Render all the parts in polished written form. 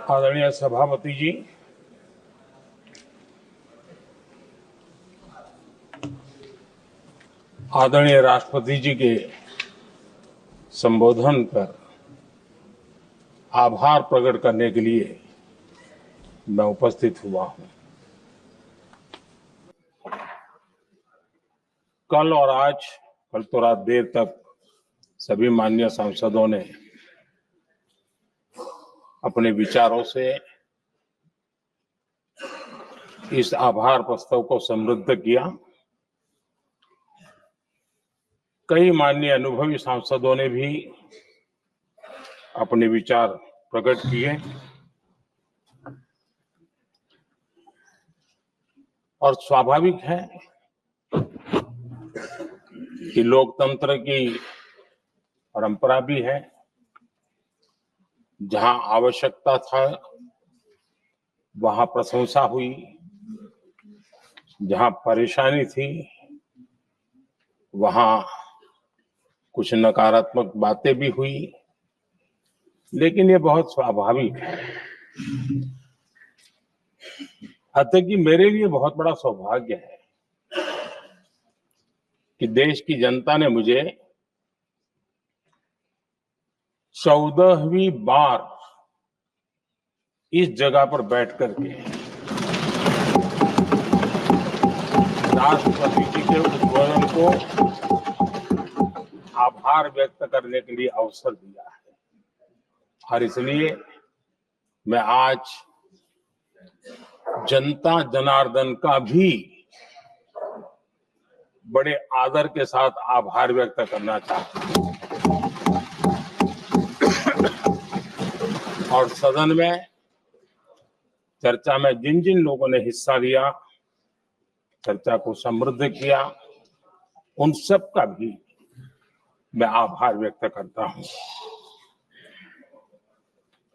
आदरणीय सभापति जी, आदरणीय राष्ट्रपति जी के संबोधन पर आभार प्रकट करने के लिए मैं उपस्थित हुआ हूं। कल और आज, कल तो रात देर तक सभी माननीय सांसदों ने अपने विचारों से इस आभार प्रस्ताव को समृद्ध किया। कई माननीय अनुभवी सांसदों ने भी अपने विचार प्रकट किए और स्वाभाविक है कि लोकतंत्र की परंपरा भी है, जहां आवश्यकता था वहां प्रशंसा हुई, जहां परेशानी थी वहां कुछ नकारात्मक बातें भी हुई, लेकिन ये बहुत स्वाभाविक है। अतः कि मेरे लिए बहुत बड़ा सौभाग्य है कि देश की जनता ने मुझे 14वीं बार इस जगह पर बैठ करके राष्ट्रपति जी के उद्बोधन को आभार व्यक्त करने के लिए अवसर दिया है। और इसलिए मैं आज जनता जनार्दन का भी बड़े आदर के साथ आभार व्यक्त करना चाहता हूं। और सदन में चर्चा में जिन जिन लोगों ने हिस्सा लिया, चर्चा को समृद्ध किया, उन सब का भी मैं आभार व्यक्त करता हूं।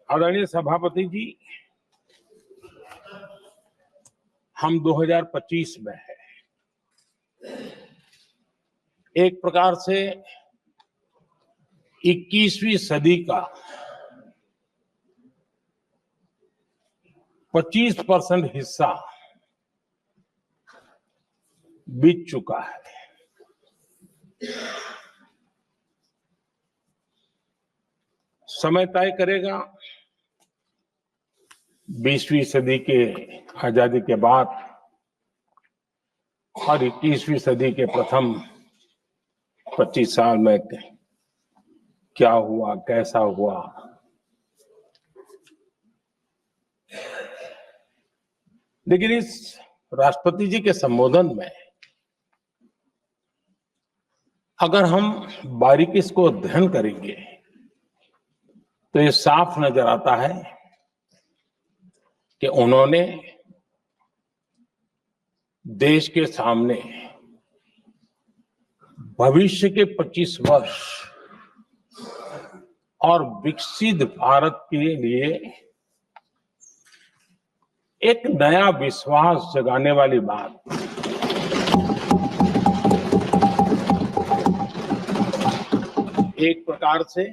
आदरणीय सभापति जी, हम 2025 में हैं। एक प्रकार से 21वीं सदी का 25% हिस्सा बीत चुका है। समय तय करेगा 20वीं सदी के आजादी के बाद और 21वीं सदी के प्रथम 25 साल में क्या हुआ, कैसा हुआ। लेकिन इस राष्ट्रपति जी के संबोधन में अगर हम बारीकी से अध्ययन करेंगे तो ये साफ नजर आता है कि उन्होंने देश के सामने भविष्य के 25 वर्ष और विकसित भारत के लिए एक नया विश्वास जगाने वाली बात, एक प्रकार से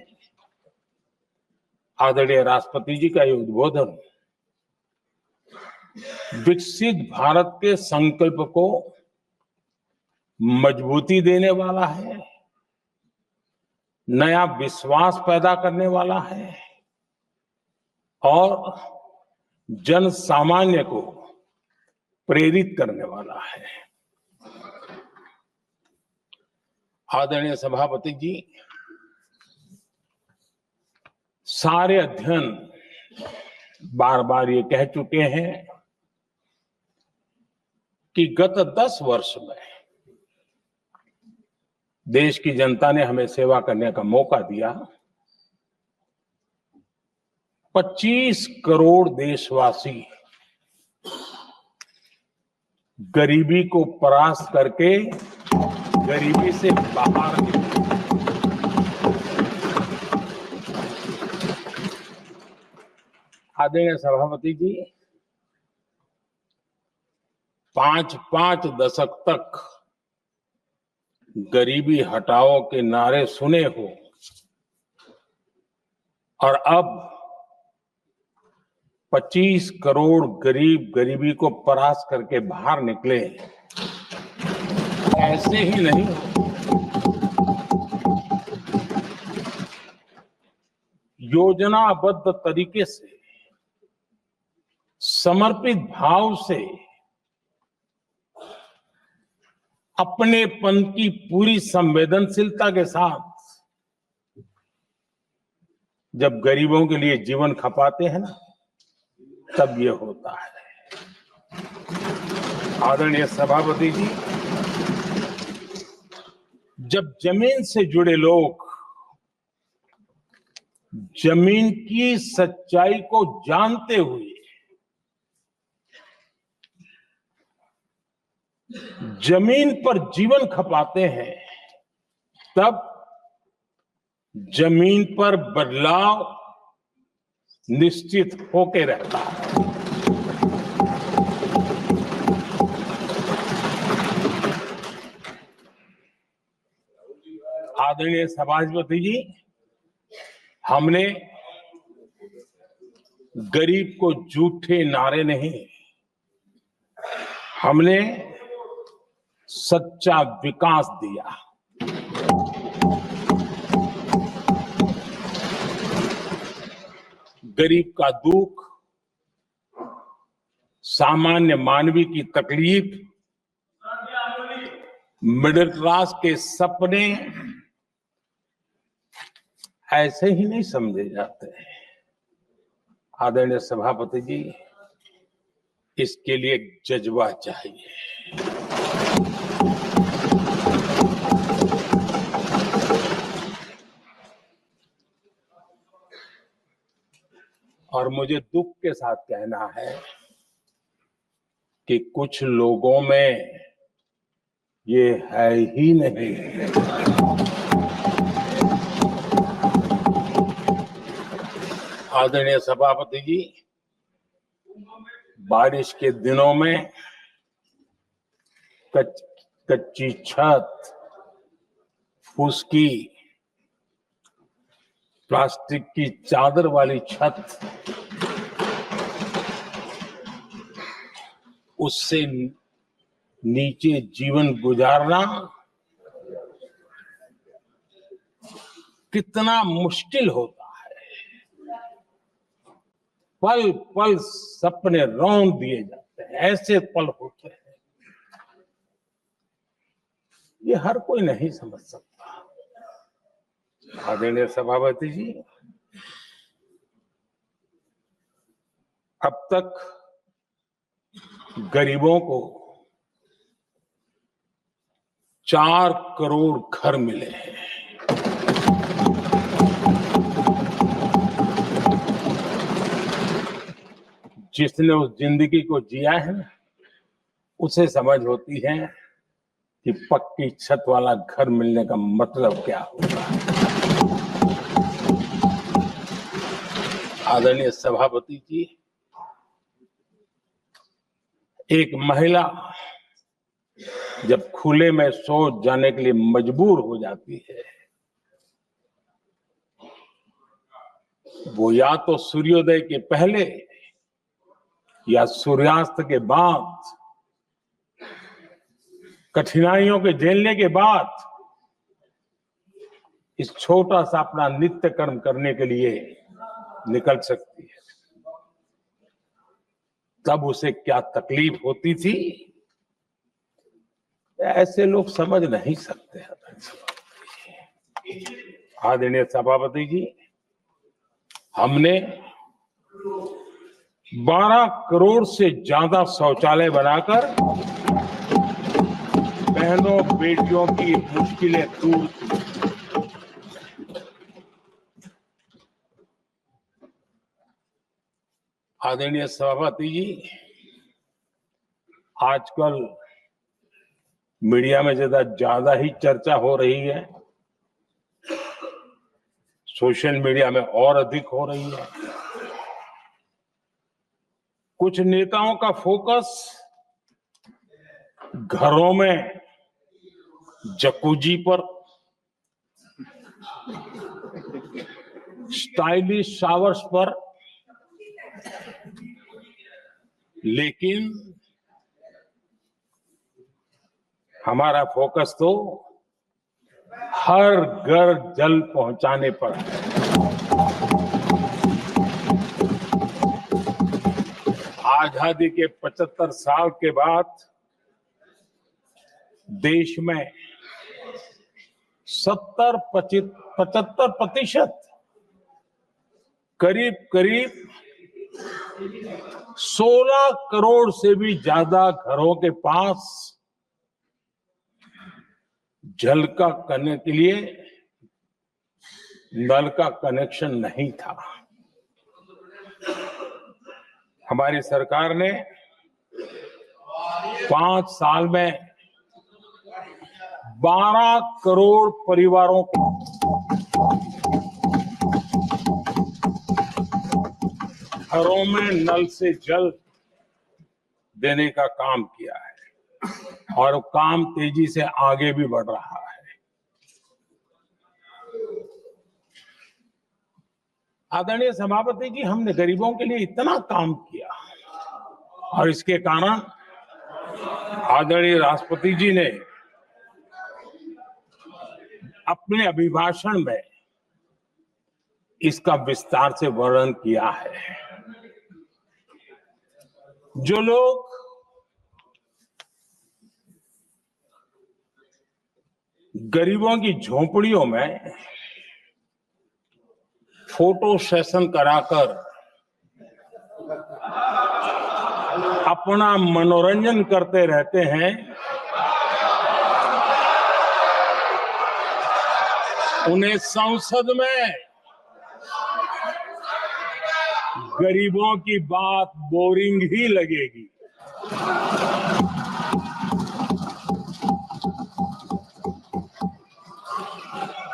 आदरणीय राष्ट्रपति जी का ये उद्बोधन विकसित भारत के संकल्प को मजबूती देने वाला है, नया विश्वास पैदा करने वाला है और जन सामान्य को प्रेरित करने वाला है। आदरणीय सभापति जी, सारे अध्ययन बार बार ये कह चुके हैं कि गत 10 वर्ष में देश की जनता ने हमें सेवा करने का मौका दिया। 25 करोड़ देशवासी गरीबी को परास्त करके गरीबी से बाहर निकले। आदरणीय सभापति जी, 5 दशक तक गरीबी हटाओ के नारे सुने हो और अब 25 करोड़ गरीब गरीबी को परास्त करके बाहर निकले, ऐसे ही नहीं, योजनाबद्ध तरीके से, समर्पित भाव से, अपनेपन की पूरी संवेदनशीलता के साथ जब गरीबों के लिए जीवन खपाते हैं ना, तब ये होता है। आदरणीय सभापति जी, जब जमीन से जुड़े लोग जमीन की सच्चाई को जानते हुए जमीन पर जीवन खपाते हैं, तब जमीन पर बदलाव निश्चित होके रहता है। आदरणीय सभापति जी, हमने गरीब को झूठे नारे नहीं, हमने सच्चा विकास दिया। गरीब का दुख, सामान्य मानवी की तकलीफ, मिडिल क्लास के सपने ऐसे ही नहीं समझे जाते। आदरणीय सभापति जी, इसके लिए जज्बा चाहिए। और मुझे दुख के साथ कहना है कि कुछ लोगों में ये है ही नहीं। आदरणीय सभापति जी, बारिश के दिनों में कच्ची छत, फुसकी, प्लास्टिक की चादर वाली छत, उससे नीचे जीवन गुजारना कितना मुश्किल होता है। पल पल सपने रौंद दिए जाते हैं, ऐसे पल होते हैं, ये हर कोई नहीं समझ सकता। आदरणीय सभापति जी, अब तक गरीबों को 4 करोड़ घर मिले हैं। जिसने उस जिंदगी को जिया है ना, उसे समझ होती है कि पक्की छत वाला घर मिलने का मतलब क्या होता है। आदरणीय सभापति जी, एक महिला जब खुले में शौच जाने के लिए मजबूर हो जाती है, वो या तो सूर्योदय के पहले या सूर्यास्त के बाद, कठिनाइयों के झेलने के बाद इस छोटा सा अपना नित्य कर्म करने के लिए निकल सकती है। तब उसे क्या तकलीफ होती थी, ऐसे लोग समझ नहीं सकते। आदरणीय सभापति जी, हमने 12 करोड़ से ज्यादा शौचालय बनाकर बहनों बेटियों की मुश्किलें दूर की। आदरणीय सभापति जी, आजकल मीडिया में ज्यादा ही चर्चा हो रही है, सोशल मीडिया में और अधिक हो रही है। कुछ नेताओं का फोकस घरों में जकूजी पर, स्टाइलिश शावर्स पर लेकिन हमारा फोकस तो हर घर जल पहुंचाने पर है। आजादी के 75 साल के बाद देश में 75% करीब करीब 16 करोड़ से भी ज्यादा घरों के पास जल का करने के लिए नल का कनेक्शन नहीं था। हमारी सरकार ने 5 साल में 12 करोड़ परिवारों को घरों में नल से जल देने का काम किया है और काम तेजी से आगे भी बढ़ रहा है। आदरणीय सभापति जी, हमने गरीबों के लिए इतना काम किया और इसके कारण आदरणीय राष्ट्रपति जी ने अपने अभिभाषण में इसका विस्तार से वर्णन किया है। जो लोग गरीबों की झोपड़ियों में फोटो सेशन कराकर अपना मनोरंजन करते रहते हैं, उन्हें संसद में गरीबों की बात बोरिंग ही लगेगी।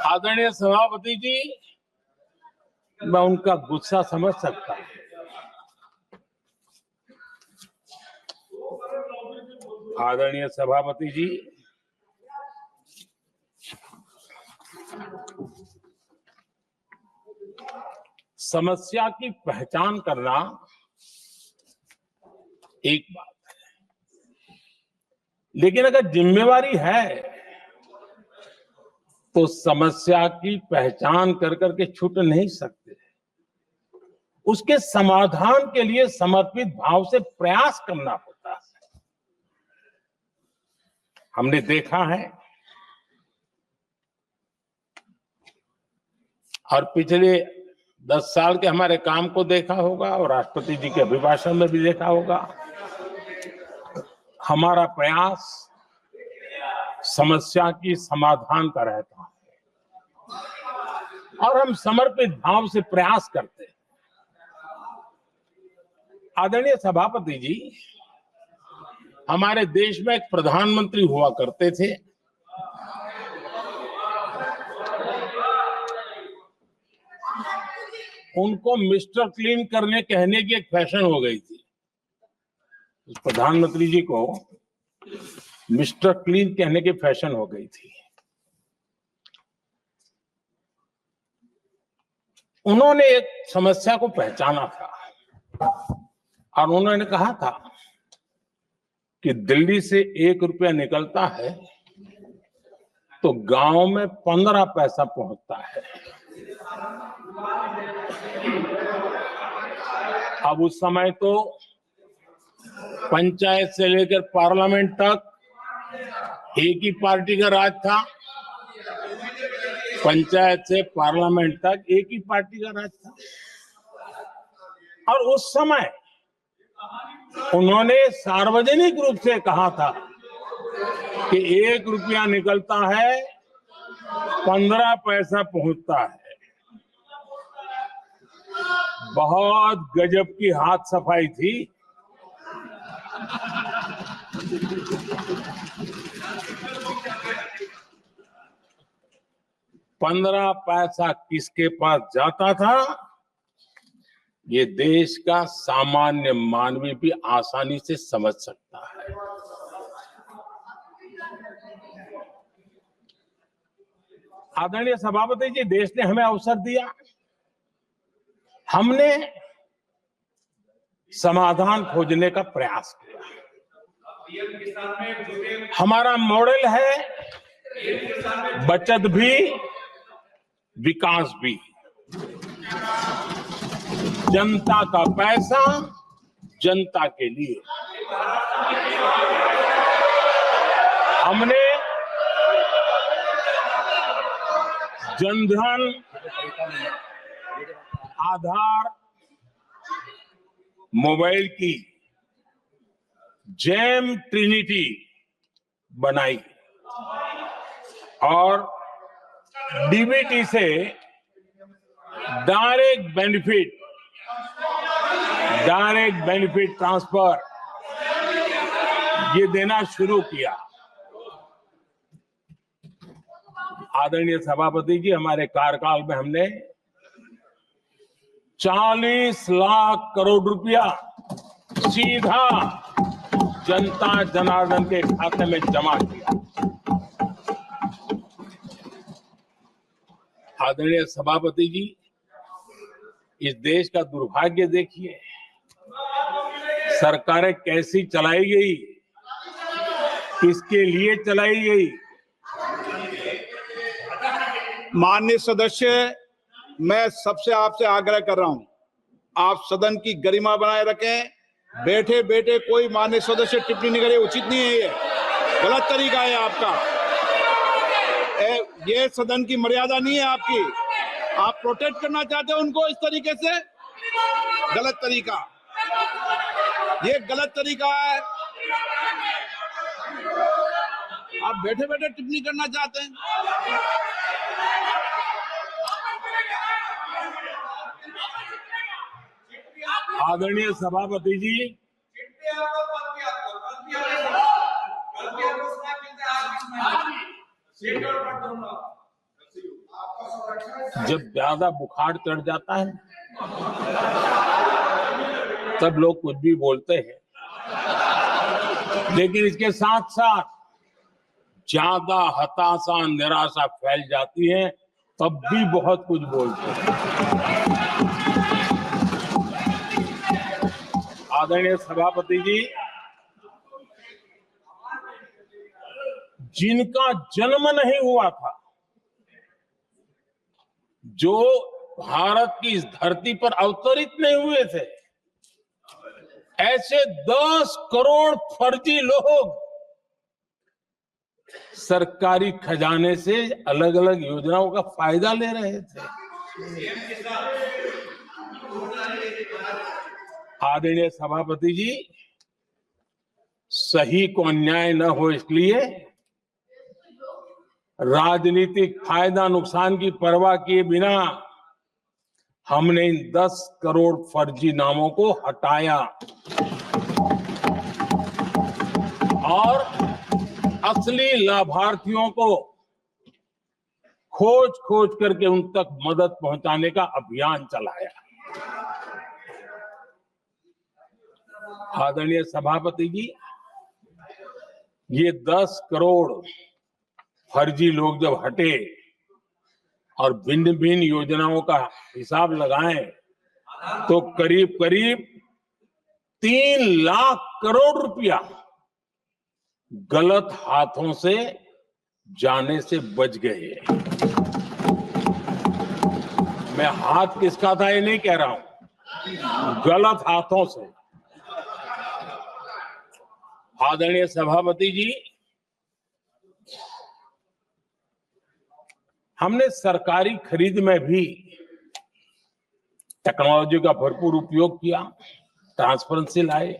आदरणीय सभापति जी, मैं उनका गुस्सा समझ सकता हूं। आदरणीय सभापति जी, समस्या की पहचान करना एक बात है, लेकिन अगर जिम्मेवारी है तो समस्या की पहचान कर करके छूट नहीं सकते। उसके समाधान के लिए समर्पित भाव से प्रयास करना होता है। हमने देखा है और पिछले 10 साल के हमारे काम को देखा होगा और राष्ट्रपति जी के अभिभाषण में भी देखा होगा। हमारा प्रयास समस्या की समाधान का रहता है और हम समर्पित भाव से प्रयास करते हैं। आदरणीय सभापति जी, हमारे देश में एक प्रधानमंत्री हुआ करते थे। उनको मिस्टर क्लीन करने कहने की एक फैशन हो गई थी। उस प्रधानमंत्री जी को मिस्टर क्लीन कहने की फैशन हो गई थी। उन्होंने एक समस्या को पहचाना था और उन्होंने कहा था कि दिल्ली से 1 रुपया निकलता है तो गांव में 15 पैसा पहुंचता है। अब उस समय तो पंचायत से लेकर पार्लियामेंट तक एक ही पार्टी का राज था। पंचायत से पार्लियामेंट तक एक ही पार्टी का राज था और उस समय उन्होंने सार्वजनिक रूप से कहा था कि 1 रुपया निकलता है 15 पैसा पहुंचता है। बहुत गजब की हाथ सफाई थी। पंद्रह पैसा किसके पास जाता था, ये देश का सामान्य मानवी भी आसानी से समझ सकता है। आदरणीय सभापति जी, देश ने हमें अवसर दिया। हमने समाधान खोजने का प्रयास किया। हमारा मॉडल है बचत भी विकास भी। जनता का पैसा जनता के लिए। हमने जनधन, आधार, मोबाइल की जेम ट्रिनिटी बनाई और डीबीटी से डायरेक्ट बेनिफिट ट्रांसफर ये देना शुरू किया। आदरणीय सभापति जी, हमारे कार्यकाल में हमने 40 लाख करोड़ रुपया सीधा जनता जनार्दन के खाते में जमा किया। आदरणीय सभापति जी, इस देश का दुर्भाग्य देखिए, सरकारें कैसी चलाई गई, किसके लिए चलाई गई। माननीय सदस्य, मैं सबसे आपसे आग्रह कर रहा हूं, आप सदन की गरिमा बनाए रखें। बैठे बैठे कोई माननीय सदस्य टिप्पणी नहीं करे, उचित नहीं है, ये गलत तरीका है आपका। ये सदन की मर्यादा नहीं है आपकी। आप प्रोटेक्ट करना चाहते हो उनको इस तरीके से, गलत तरीका, ये गलत तरीका है। आप बैठे बैठे टिप्पणी करना चाहते हैं। आदरणीय सभापति जी, जब ज्यादा बुखार चढ़ जाता है तब लोग कुछ भी बोलते हैं, लेकिन इसके साथ साथ ज्यादा हताशा निराशा फैल जाती है तब भी बहुत कुछ बोलते हैं। आदरणीय सभापति जी, जिनका जन्म नहीं हुआ था, जो भारत की इस धरती पर अवतरित नहीं हुए थे, ऐसे 10 करोड़ फर्जी लोग सरकारी खजाने से अलग अलग योजनाओं का फायदा ले रहे थे। आदरणीय सभापति जी, सही को अन्याय न हो इसलिए राजनीतिक फायदा नुकसान की परवाह किए बिना हमने इन 10 करोड़ फर्जी नामों को हटाया और असली लाभार्थियों को खोज करके उन तक मदद पहुंचाने का अभियान चलाया। आदरणीय सभापति जी, ये 10 करोड़ फर्जी लोग जब हटे और भिन्न भिन्न योजनाओं का हिसाब लगाएं तो करीब करीब 3 लाख करोड़ रुपया गलत हाथों से जाने से बच गए। मैं हाथ किसका था ये नहीं कह रहा हूं, गलत हाथों से। आदरणीय सभापति जी, हमने सरकारी खरीद में भी टेक्नोलॉजी का भरपूर उपयोग किया, ट्रांसपेरेंसी लाए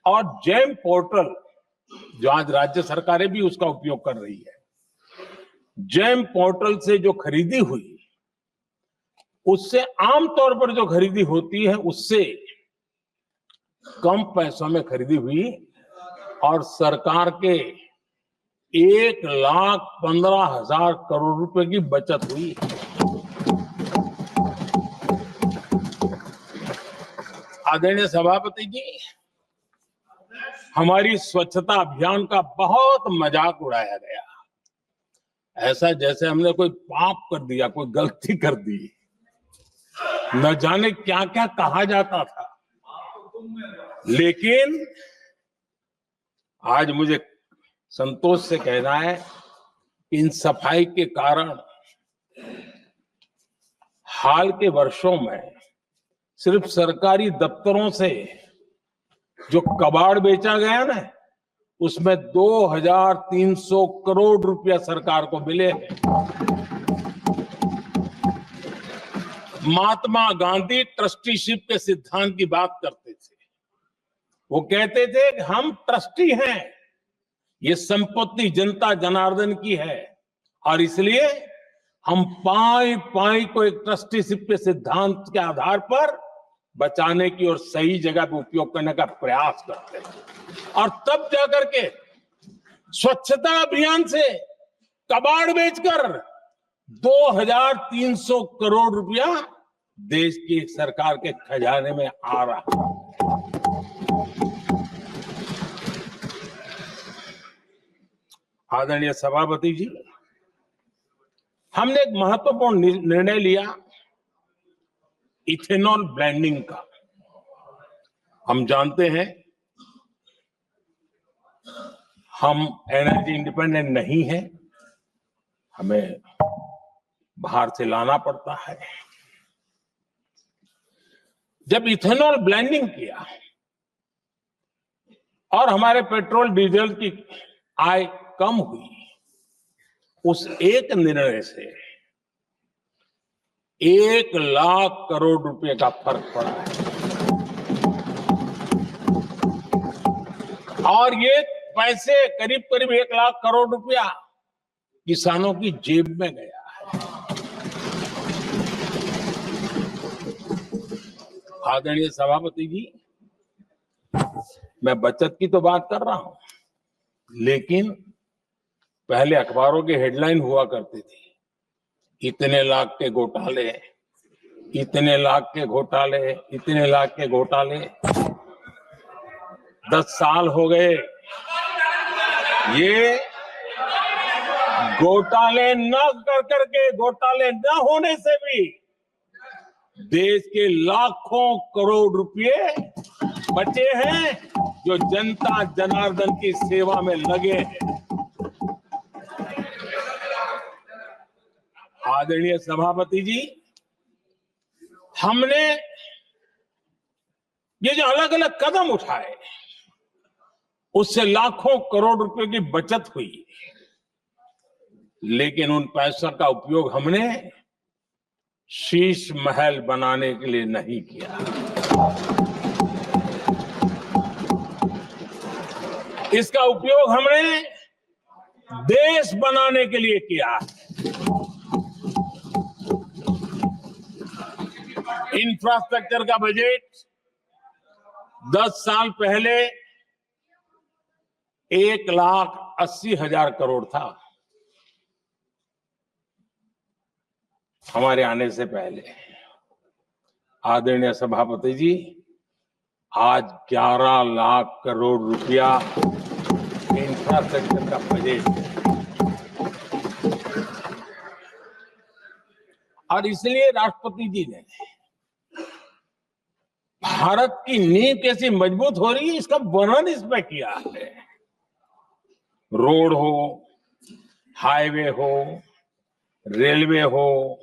और जेम पोर्टल, जो आज राज्य सरकारें भी उसका उपयोग कर रही है, जेम पोर्टल से जो खरीदी हुई, उससे आमतौर पर जो खरीदी होती है उससे कम पैसों में खरीदी हुई और सरकार के 1,15,000 करोड़ रुपए की बचत हुई। आदरणीय सभापति जी, हमारी स्वच्छता अभियान का बहुत मजाक उड़ाया गया, ऐसा जैसे हमने कोई पाप कर दिया, कोई गलती कर दी, न जाने क्या क्या कहा जाता था। लेकिन आज मुझे संतोष से कहना है कि इन सफाई के कारण हाल के वर्षों में सिर्फ सरकारी दफ्तरों से जो कबाड़ बेचा गया ना, उसमें 2300 करोड़ रुपया सरकार को मिले हैं। महात्मा गांधी ट्रस्टीशिप के सिद्धांत की बात करते थे। वो कहते थे कि हम ट्रस्टी हैं, ये संपत्ति जनता जनार्दन की है और इसलिए हम पाई पाई को एक ट्रस्टीशिप के सिद्धांत के आधार पर बचाने की और सही जगह पे उपयोग करने का प्रयास करते हैं। और तब जाकर के स्वच्छता अभियान से कबाड़ बेचकर 2300 करोड़ रुपया देश की सरकार के खजाने में आ रहा है। आदरणीय सभापति जी, हमने एक महत्वपूर्ण निर्णय लिया इथेनॉल ब्लेंडिंग का। हम जानते हैं हम एनर्जी इंडिपेंडेंट नहीं है, हमें बाहर से लाना पड़ता है। जब इथेनॉल ब्लेंडिंग किया और हमारे पेट्रोल डीजल की आय कम हुई, उस एक निर्णय से 1 लाख करोड़ रुपए का फर्क पड़ा है। और ये पैसे करीब करीब 1 लाख करोड़ रुपया किसानों की जेब में गया है। आदरणीय सभापति जी, मैं बचत की तो बात कर रहा हूं, लेकिन पहले अखबारों के हेडलाइन हुआ करती थी, इतने लाख के घोटाले, इतने लाख के घोटाले, इतने लाख के घोटाले। 10 साल हो गए, ये घोटाले न कर करके, घोटाले न होने से भी देश के लाखों करोड़ रुपए बचे हैं जो जनता जनार्दन की सेवा में लगे हैं। आदरणीय सभापति जी, हमने ये जो अलग अलग कदम उठाए, उससे लाखों करोड़ रुपए की बचत हुई, लेकिन उन पैसों का उपयोग हमने शीश महल बनाने के लिए नहीं किया। इसका उपयोग हमने देश बनाने के लिए किया। इंफ्रास्ट्रक्चर का बजट 10 साल पहले 1,80,000 करोड़ था, हमारे आने से पहले। आदरणीय सभापति जी, आज 11 लाख करोड़ रुपया इंफ्रास्ट्रक्चर का बजट है। और इसलिए राष्ट्रपति जी ने भारत की नींव कैसी मजबूत हो रही है, इसका वर्णन इसमें किया है। रोड हो, हाईवे हो, रेलवे हो,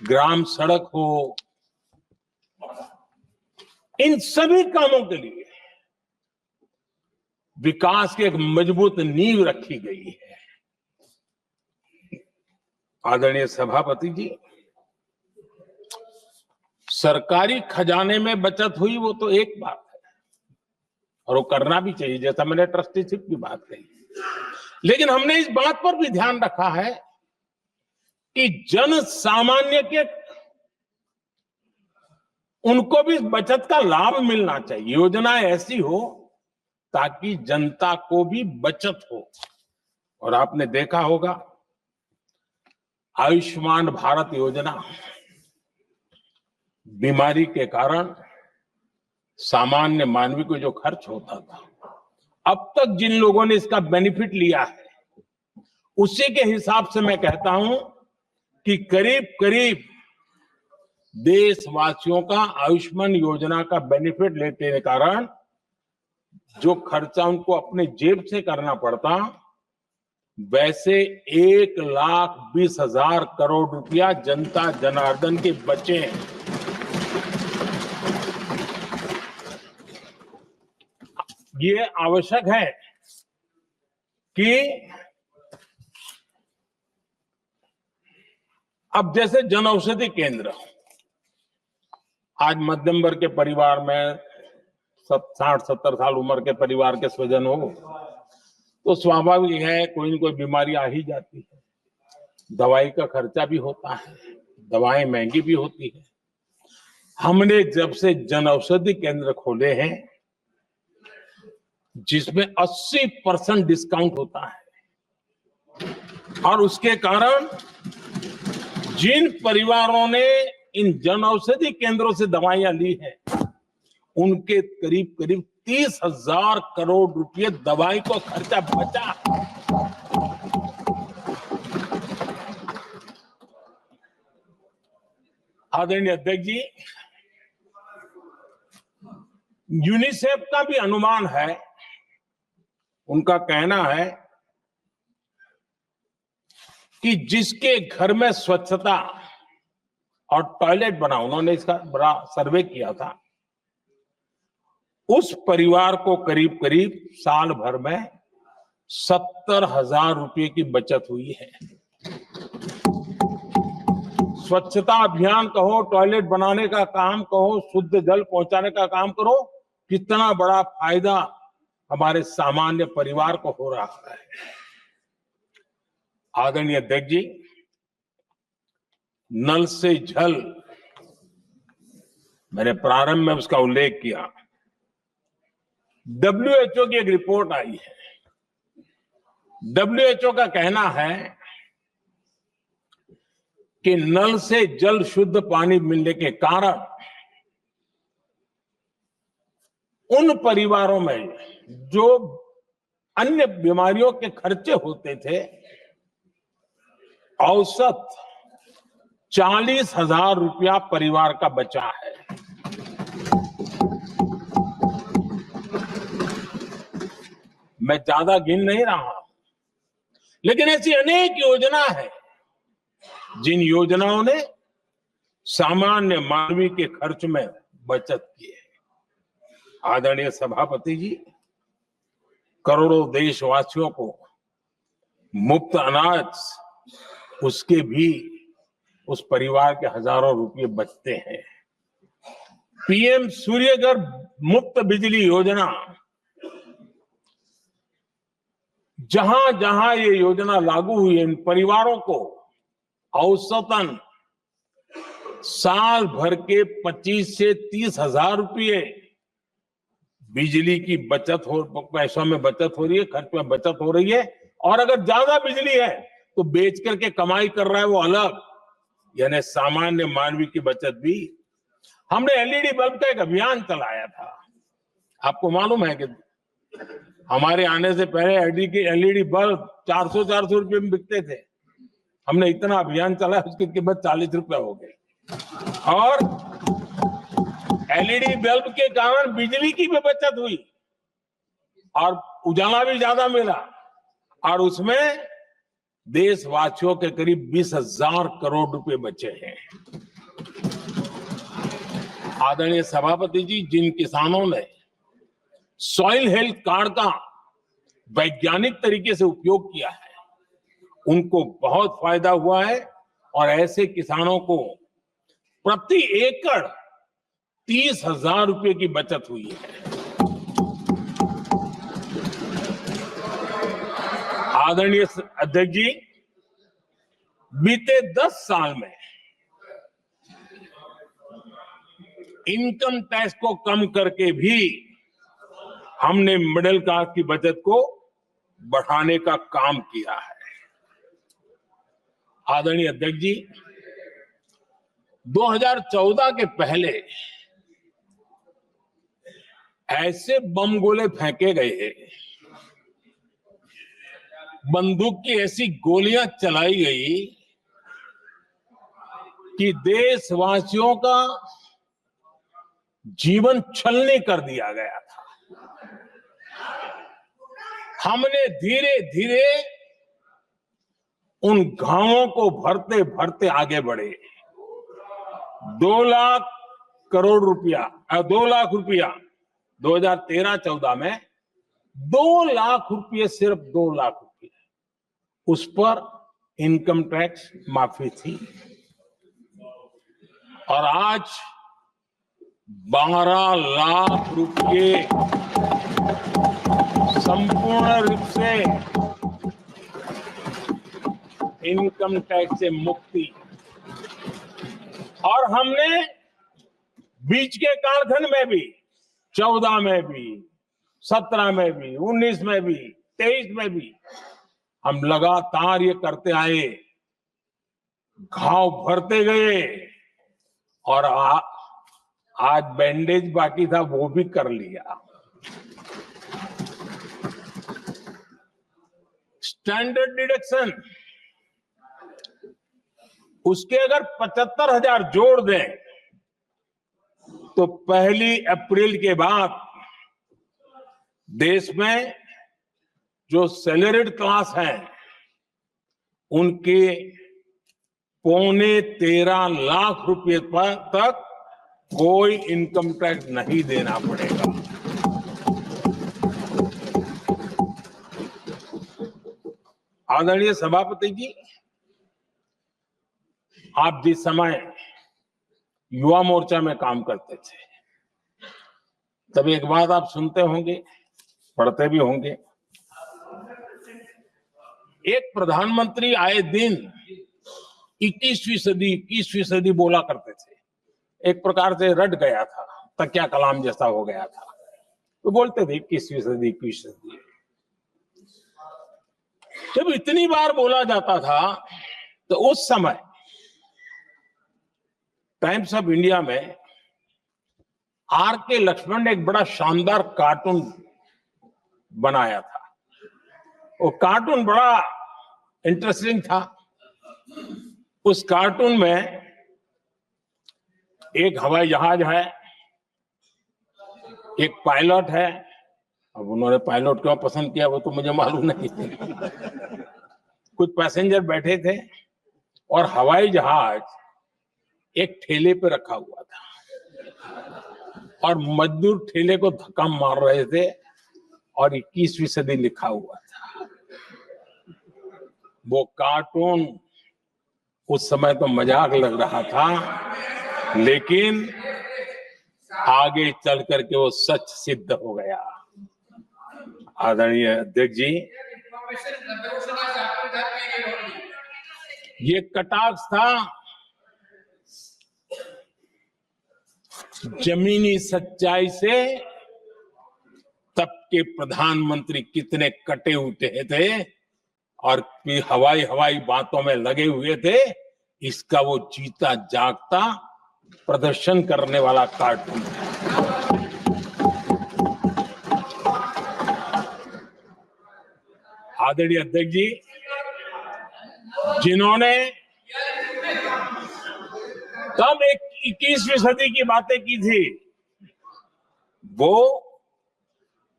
ग्राम सड़क हो, इन सभी कामों के लिए विकास की एक मजबूत नींव रखी गई है। आदरणीय सभापति जी, सरकारी खजाने में बचत हुई वो तो एक बात है, और वो करना भी चाहिए, जैसा मैंने ट्रस्टीशिप की बात कही। लेकिन हमने इस बात पर भी ध्यान रखा है कि जन सामान्य के उनको भी बचत का लाभ मिलना चाहिए। योजनाएं ऐसी हो ताकि जनता को भी बचत हो। और आपने देखा होगा, आयुष्मान भारत योजना बीमारी के कारण सामान्य मानवी को जो खर्च होता था, अब तक जिन लोगों ने इसका बेनिफिट लिया है, उसी के हिसाब से मैं कहता हूं कि करीब करीब देशवासियों का आयुष्मान योजना का बेनिफिट लेते के कारण जो खर्चा उनको अपने जेब से करना पड़ता, वैसे 1,20,000 करोड़ रुपया जनता जनार्दन के बचे। ये आवश्यक है कि अब जैसे जन औषधि केंद्र, आज मध्यम वर्ग के परिवार में 60-70 साल उम्र के परिवार के स्वजन हो तो स्वाभाविक है कोई न कोई बीमारी आ ही जाती है, दवाई का खर्चा भी होता है, दवाएं महंगी भी होती है। हमने जब से जन औषधि केंद्र खोले हैं जिसमें 80% डिस्काउंट होता है, और उसके कारण जिन परिवारों ने इन जन औषधि केंद्रों से दवाइयां ली हैं उनके करीब करीब 30,000 करोड़ रुपए दवाई को खर्चा बचा। आदरणीय अध्यक्ष जी, यूनिसेफ का भी अनुमान है, उनका कहना है कि जिसके घर में स्वच्छता और टॉयलेट बना, उन्होंने इसका बड़ा सर्वे किया था, उस परिवार को करीब करीब साल भर में 70,000 रुपए की बचत हुई है। स्वच्छता अभियान कहो, टॉयलेट बनाने का काम कहो, शुद्ध जल पहुंचाने का काम करो, कितना बड़ा फायदा हमारे सामान्य परिवार को हो रहा है। आदरणीय अध्यक्ष जी, नल से जल, मैंने प्रारंभ में उसका उल्लेख किया। WHO की एक रिपोर्ट आई है। WHO का कहना है कि नल से जल शुद्ध पानी मिलने के कारण उन परिवारों में जो अन्य बीमारियों के खर्चे होते थे, औसत 40,000 रुपया परिवार का बचा है। मैं ज्यादा गिन नहीं रहा, लेकिन ऐसी अनेक योजना है जिन योजनाओं ने सामान्य मानवीय के खर्च में बचत की है। आदरणीय सभापति जी, करोड़ों देशवासियों को मुफ्त अनाज, उसके भी उस परिवार के हजारों रुपये बचते हैं। PM सूर्यघर मुफ्त बिजली योजना, जहां जहां ये योजना लागू हुई है, इन परिवारों को औसतन साल भर के 25 से 30,000 रुपये बिजली की बचत हो, पैसों में बचत हो रही है, खर्च में बचत हो रही है। और अगर ज्यादा बिजली है तो बेच करके कमाई कर रहा है वो अलग, यानी सामान्य मानवीय की बचत भी। हमने LED बल्ब का एक अभियान चलाया था। आपको मालूम है कि हमारे आने से पहले LED बल्ब 400 रुपए में बिकते थे। हमने इतना अभियान चलाया, उसकी कीमत 40 रुपए हो गई। और LED बल्ब के कारण बिजली की भी बचत हुई और उजाला भी ज्यादा मिला, और उसमें देशवासियों के करीब 20,000 करोड़ रुपए बचे हैं। आदरणीय सभापति जी, जिन किसानों ने सॉइल हेल्थ कार्ड का वैज्ञानिक तरीके से उपयोग किया है, उनको बहुत फायदा हुआ है, और ऐसे किसानों को प्रति एकड़ 30,000 रुपए की बचत हुई है। आदरणीय अध्यक्ष जी, बीते 10 साल में इनकम टैक्स को कम करके भी हमने मिडिल क्लास की बचत को बढ़ाने का काम किया है। आदरणीय अध्यक्ष जी, 2014 के पहले ऐसे बम गोले फेंके गए, बंदूक की ऐसी गोलियां चलाई गई कि देशवासियों का जीवन छलनी कर दिया गया था। हमने धीरे धीरे उन घावों को भरते भरते आगे बढ़े। 2 लाख करोड़ रुपया 2 लाख रुपया 2013-14 में 2 लाख रुपये, सिर्फ 2 लाख रुपये उस पर इनकम टैक्स माफी थी। और आज 12 लाख रुपये संपूर्ण रूप से इनकम टैक्स से मुक्ति। और हमने बीच के कालखंड में भी 14 में भी, 17 में भी, 19 में भी, 23 में भी हम लगातार ये करते आए, घाव भरते गए। और आज बैंडेज बाकी था, वो भी कर लिया। स्टैंडर्ड डिडक्शन, उसके अगर 75,000 जोड़ दें तो 1 अप्रैल के बाद देश में जो सैलरीड क्लास है उनके 13.25 लाख रुपए तक कोई इनकम टैक्स नहीं देना पड़ेगा। आदरणीय सभापति जी, आप जिस समय युवा मोर्चा में काम करते थे, तब एक बात आप सुनते होंगे, पढ़ते भी होंगे। एक प्रधानमंत्री आए दिन 21वीं सदी बोला करते थे। एक प्रकार से रट गया था, तकिया कलाम जैसा हो गया था, तो बोलते थे 21वीं सदी। जब इतनी बार बोला जाता था तो उस समय टाइम्स ऑफ इंडिया में R.K. लक्ष्मण ने एक बड़ा शानदार कार्टून बनाया था। वो कार्टून बड़ा इंटरेस्टिंग था। उस कार्टून में एक हवाई जहाज है, एक पायलट है। अब उन्होंने पायलट क्यों पसंद किया वो तो मुझे मालूम नहीं। कुछ पैसेंजर बैठे थे और हवाई जहाज एक ठेले पे रखा हुआ था और मजदूर ठेले को धक्का मार रहे थे और 21वीं सदी लिखा हुआ था। वो कार्टून उस समय तो मजाक लग रहा था, लेकिन आगे चल करके वो सच सिद्ध हो गया। आदरणीय अध्यक्ष जी, ये कटाक्ष था जमीनी सच्चाई से। तब के प्रधानमंत्री कितने कटे उठे थे और हवाई बातों में लगे हुए थे, इसका वो जीता जागता प्रदर्शन करने वाला कार्टून है। आदरणीय अध्यक्ष जी, जिन्होंने तब 21वीं सदी की बातें की थी, वो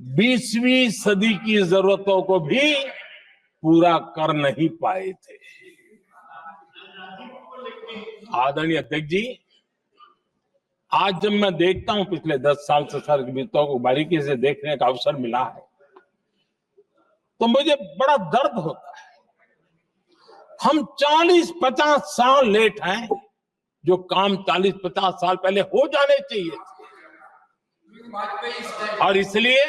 20वीं सदी की जरूरतों को भी पूरा कर नहीं पाए थे। आदरणीय अध्यक्ष जी, आज जब मैं देखता हूं, पिछले 10 साल से सर बीतों को बारीकी से देखने का अवसर मिला है, तो मुझे बड़ा दर्द होता है। हम 40-50 साल लेट हैं, जो काम 40-50 साल पहले हो जाने चाहिए थे। और इसलिए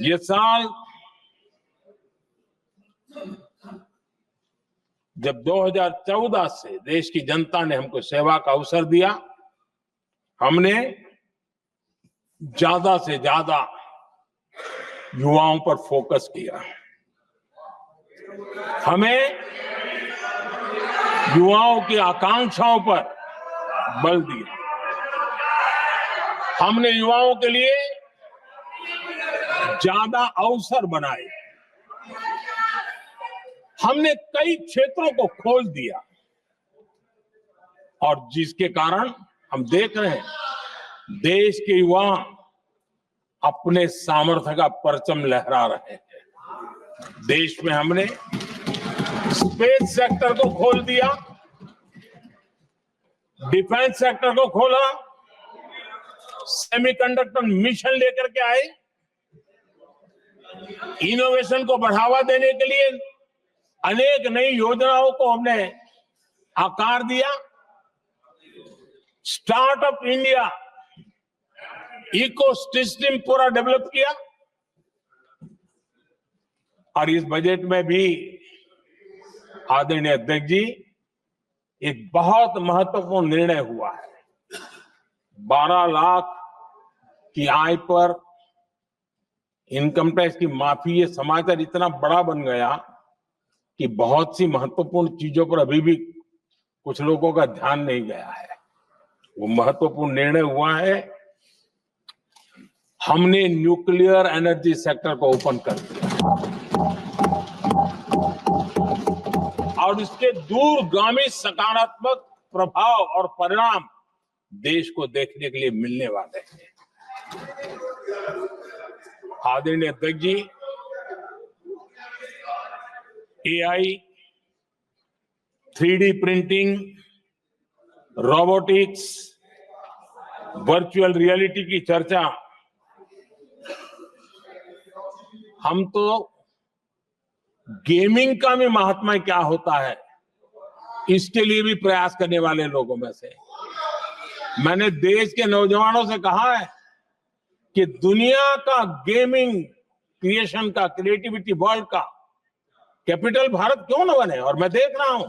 ये साल जब 2014 से देश की जनता ने हमको सेवा का अवसर दिया, हमने ज्यादा से ज्यादा युवाओं पर फोकस किया। हमें युवाओं की आकांक्षाओं पर बल दिया। हमने युवाओं के लिए ज्यादा अवसर बनाए। हमने कई क्षेत्रों को खोल दिया। और जिसके कारण हम देख रहे हैं देश के युवा अपने सामर्थ्य का परचम लहरा रहे हैं। देश में हमने स्पेस सेक्टर को खोल दिया, डिफेंस सेक्टर को खोला, सेमीकंडक्टर मिशन लेकर के आए, इनोवेशन को बढ़ावा देने के लिए अनेक नई योजनाओं को हमने आकार दिया। स्टार्टअप इंडिया इकोसिस्टम पूरा डेवलप किया और इस बजट में भी आदरणीय अध्यक्ष जी एक बहुत महत्वपूर्ण निर्णय हुआ है। 12 लाख की आय पर इनकम टैक्स की माफी, ये समाचार इतना बड़ा बन गया कि बहुत सी महत्वपूर्ण चीजों पर अभी भी कुछ लोगों का ध्यान नहीं गया है। वो महत्वपूर्ण निर्णय हुआ है, हमने न्यूक्लियर एनर्जी सेक्टर को ओपन कर दिया और इसके दूरगामी सकारात्मक प्रभाव और परिणाम देश को देखने के लिए मिलने वाले हैं। आदरणीय अध्यक्ष ji, AI, 3D printing, robotics, virtual reality की चर्चा हम तो गेमिंग का भी महात्मा क्या होता है इसके लिए भी प्रयास करने वाले लोगों में से। मैंने देश के नौजवानों से कहा है कि दुनिया का गेमिंग क्रिएशन का, क्रिएटिविटी वर्ल्ड का कैपिटल भारत क्यों न बने। और मैं देख रहा हूं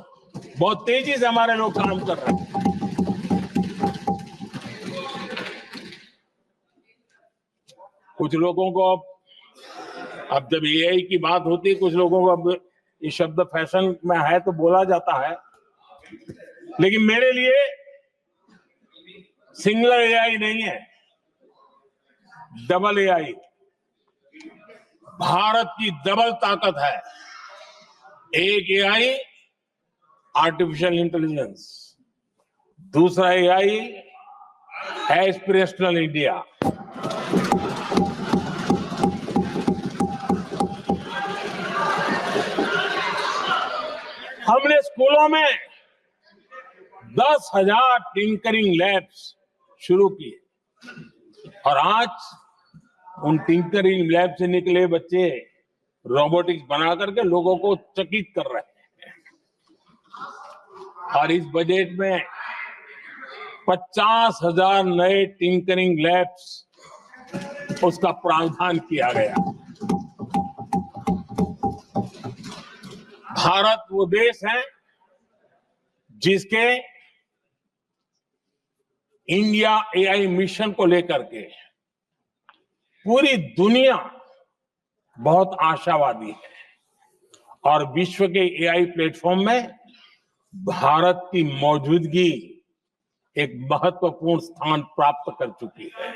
बहुत तेजी से हमारे लोग काम कर रहे हैं। कुछ लोगों को अब जब एआई की बात होती है, कुछ लोगों को अब ये शब्द फैशन में है तो बोला जाता है, लेकिन मेरे लिए सिंगलर एआई नहीं है, डबल एआई। भारत की डबल ताकत है। एक एआई आर्टिफिशियल इंटेलिजेंस, दूसरा एआई एस्पिरेशनल इंडिया। हमने स्कूलों में 10,000 टिंकरिंग लैब्स शुरू किए और आज उन टिंकरिंग लैब से निकले बच्चे रोबोटिक्स बना करके लोगों को चकित कर रहे हैं। और इस बजट में 50,000 नए टिंकरिंग लैब्स उसका प्रावधान किया गया। भारत वो देश है जिसके इंडिया एआई मिशन को लेकर के पूरी दुनिया बहुत आशावादी है और विश्व के एआई प्लेटफॉर्म में भारत की मौजूदगी एक महत्वपूर्ण स्थान प्राप्त कर चुकी है।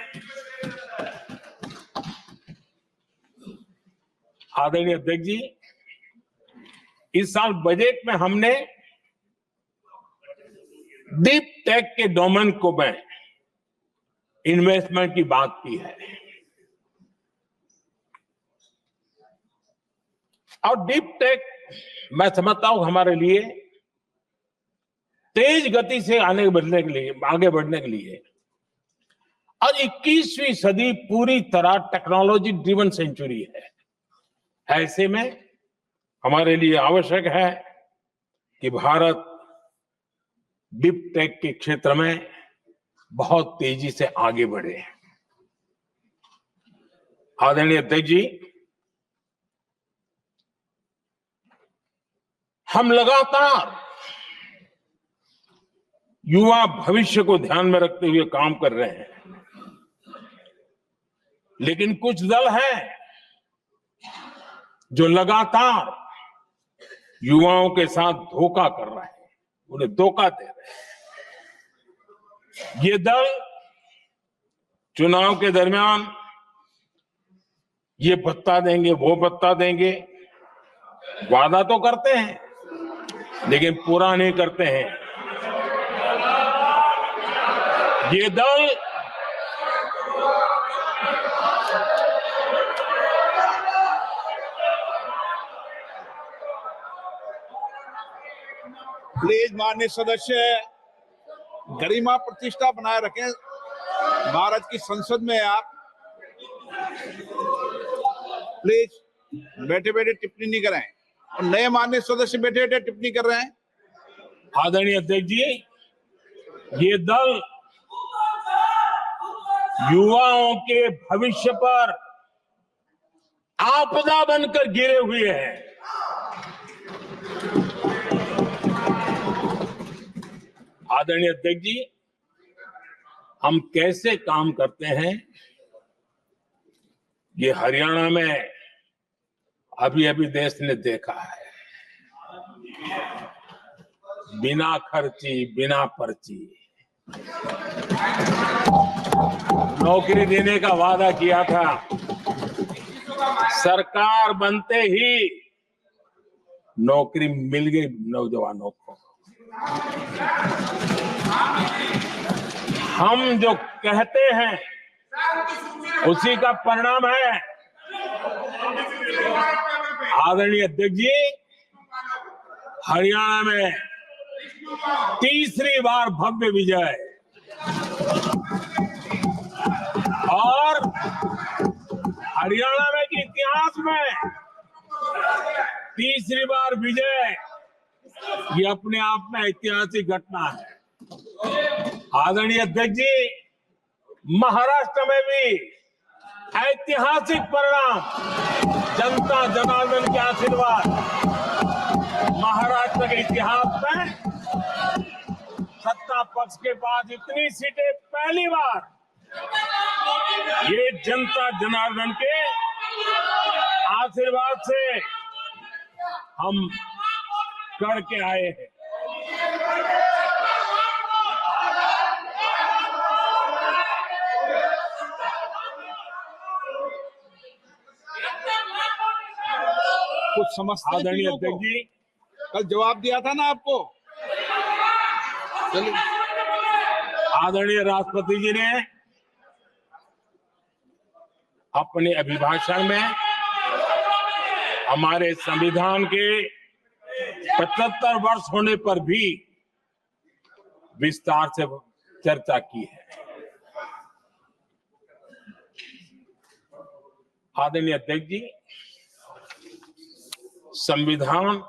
आदरणीय अध्यक्ष जी, इस साल बजट में हमने डीप टेक के डोमेन को में इन्वेस्टमेंट की बात की है और डीप टेक मैं समझता हूं हमारे लिए तेज गति से आगे बढ़ने के लिए और 21वीं सदी पूरी तरह टेक्नोलॉजी ड्रिवन सेंचुरी है। ऐसे में हमारे लिए आवश्यक है कि भारत डीप टेक के क्षेत्र में बहुत तेजी से आगे बढ़े। आदरणीय अध्यक्ष जी, हम लगातार युवा भविष्य को ध्यान में रखते हुए काम कर रहे हैं, लेकिन कुछ दल हैं जो लगातार युवाओं के साथ धोखा कर रहे हैं, उन्हें धोखा दे रहे हैं। ये दल चुनाव के दरमियान ये भत्ता देंगे, वो भत्ता देंगे, वादा तो करते हैं लेकिन पूरा नहीं करते हैं। ये दल प्लीज माननीय सदस्य गरिमा प्रतिष्ठा बनाए रखें। भारत की संसद में आप प्लीज बैठे बैठे टिप्पणी नहीं करें, और नए माननीय सदस्य बैठे बैठे टिप्पणी कर रहे हैं। आदरणीय अध्यक्ष जी, ये दल युवाओं के भविष्य पर आपदा बनकर गिरे हुए हैं। आदरणीय अध्यक्ष जी, हम कैसे काम करते हैं ये हरियाणा में अभी अभी देश ने देखा है। बिना खर्ची, बिना पर्ची नौकरी देने का वादा किया था, सरकार बनते ही नौकरी मिल गई नौजवानों को। हम जो कहते हैं उसी का परिणाम है। आदरणीय अध्यक्ष जी, हरियाणा में तीसरी बार भव्य विजय और हरियाणा में के इतिहास में तीसरी बार विजय, ये अपने आप में ऐतिहासिक घटना है। आदरणीय अध्यक्ष जी, महाराष्ट्र में भी ऐतिहासिक परिणाम, जनता जनार्दन के आशीर्वाद। महाराष्ट्र के इतिहास में सत्ता पक्ष के पास इतनी सीटें पहली बार, ये जनता जनार्दन के आशीर्वाद से हम करके आए हैं। कुछ समझते हैं आदरणीय चीजों को? अध्यक्ष जी, कल जवाब दिया था ना आपको। चलिए। आदरणीय राष्ट्रपति जी ने अपने अभिभाषण में हमारे संविधान के 75 वर्ष होने पर भी विस्तार से चर्चा की है। आदरणीय अध्यक्ष जी, संविधान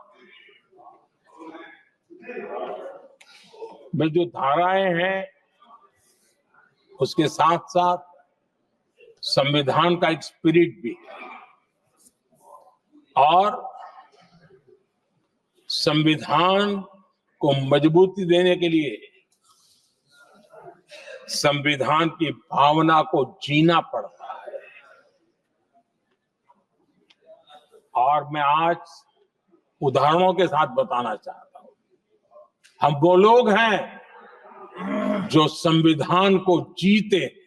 में जो धाराएं हैं उसके साथ साथ संविधान का एक स्पिरिट भी है, और संविधान को मजबूती देने के लिए संविधान की भावना को जीना पड़ता है। और मैं आज उदाहरणों के साथ बताना चाहता हूं, हम वो लोग हैं जो संविधान को जीते हैं।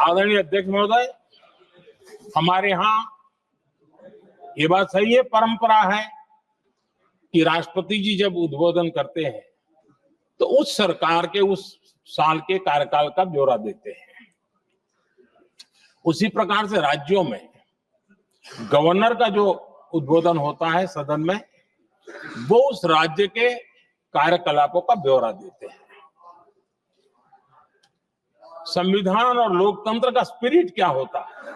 आदरणीय अध्यक्ष महोदय, हमारे यहां ये बात सही है, परंपरा है कि राष्ट्रपति जी जब उद्बोधन करते हैं तो उस सरकार के उस साल के कार्यकाल का ब्यौरा देते हैं। उसी प्रकार से राज्यों में गवर्नर का जो उद्बोधन होता है सदन में, वो उस राज्य के कार्यकलापों का ब्यौरा देते हैं। संविधान और लोकतंत्र का स्पिरिट क्या होता है?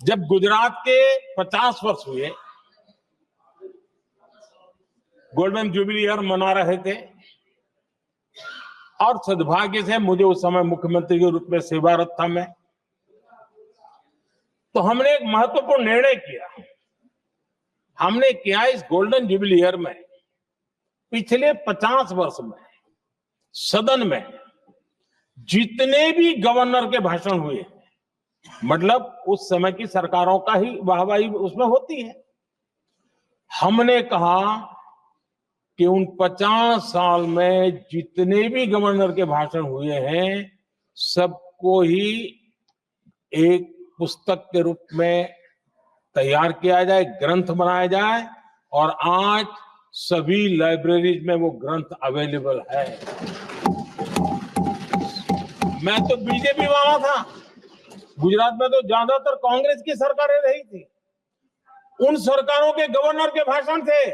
जब गुजरात के 50 वर्ष हुए, गोल्डन जुबली ईयर मना रहे थे, और सद्भाग्य से मुझे उस समय मुख्यमंत्री के रूप में सेवारत था मैं, तो हमने एक महत्वपूर्ण निर्णय किया। हमने किया इस गोल्डन जुबली ईयर में पिछले 50 वर्ष में सदन में जितने भी गवर्नर के भाषण हुए, मतलब उस समय की सरकारों का ही वाहवाही उसमें होती है, हमने कहा कि उन 50 साल में जितने भी गवर्नर के भाषण हुए हैं सबको ही एक पुस्तक के रूप में तैयार किया जाए, ग्रंथ बनाया जाए, और आज सभी लाइब्रेरीज में वो ग्रंथ अवेलेबल है। मैं तो बीजेपी वाला था, गुजरात में तो ज्यादातर कांग्रेस की सरकारें रही थी, उन सरकारों के गवर्नर के भाषण थे,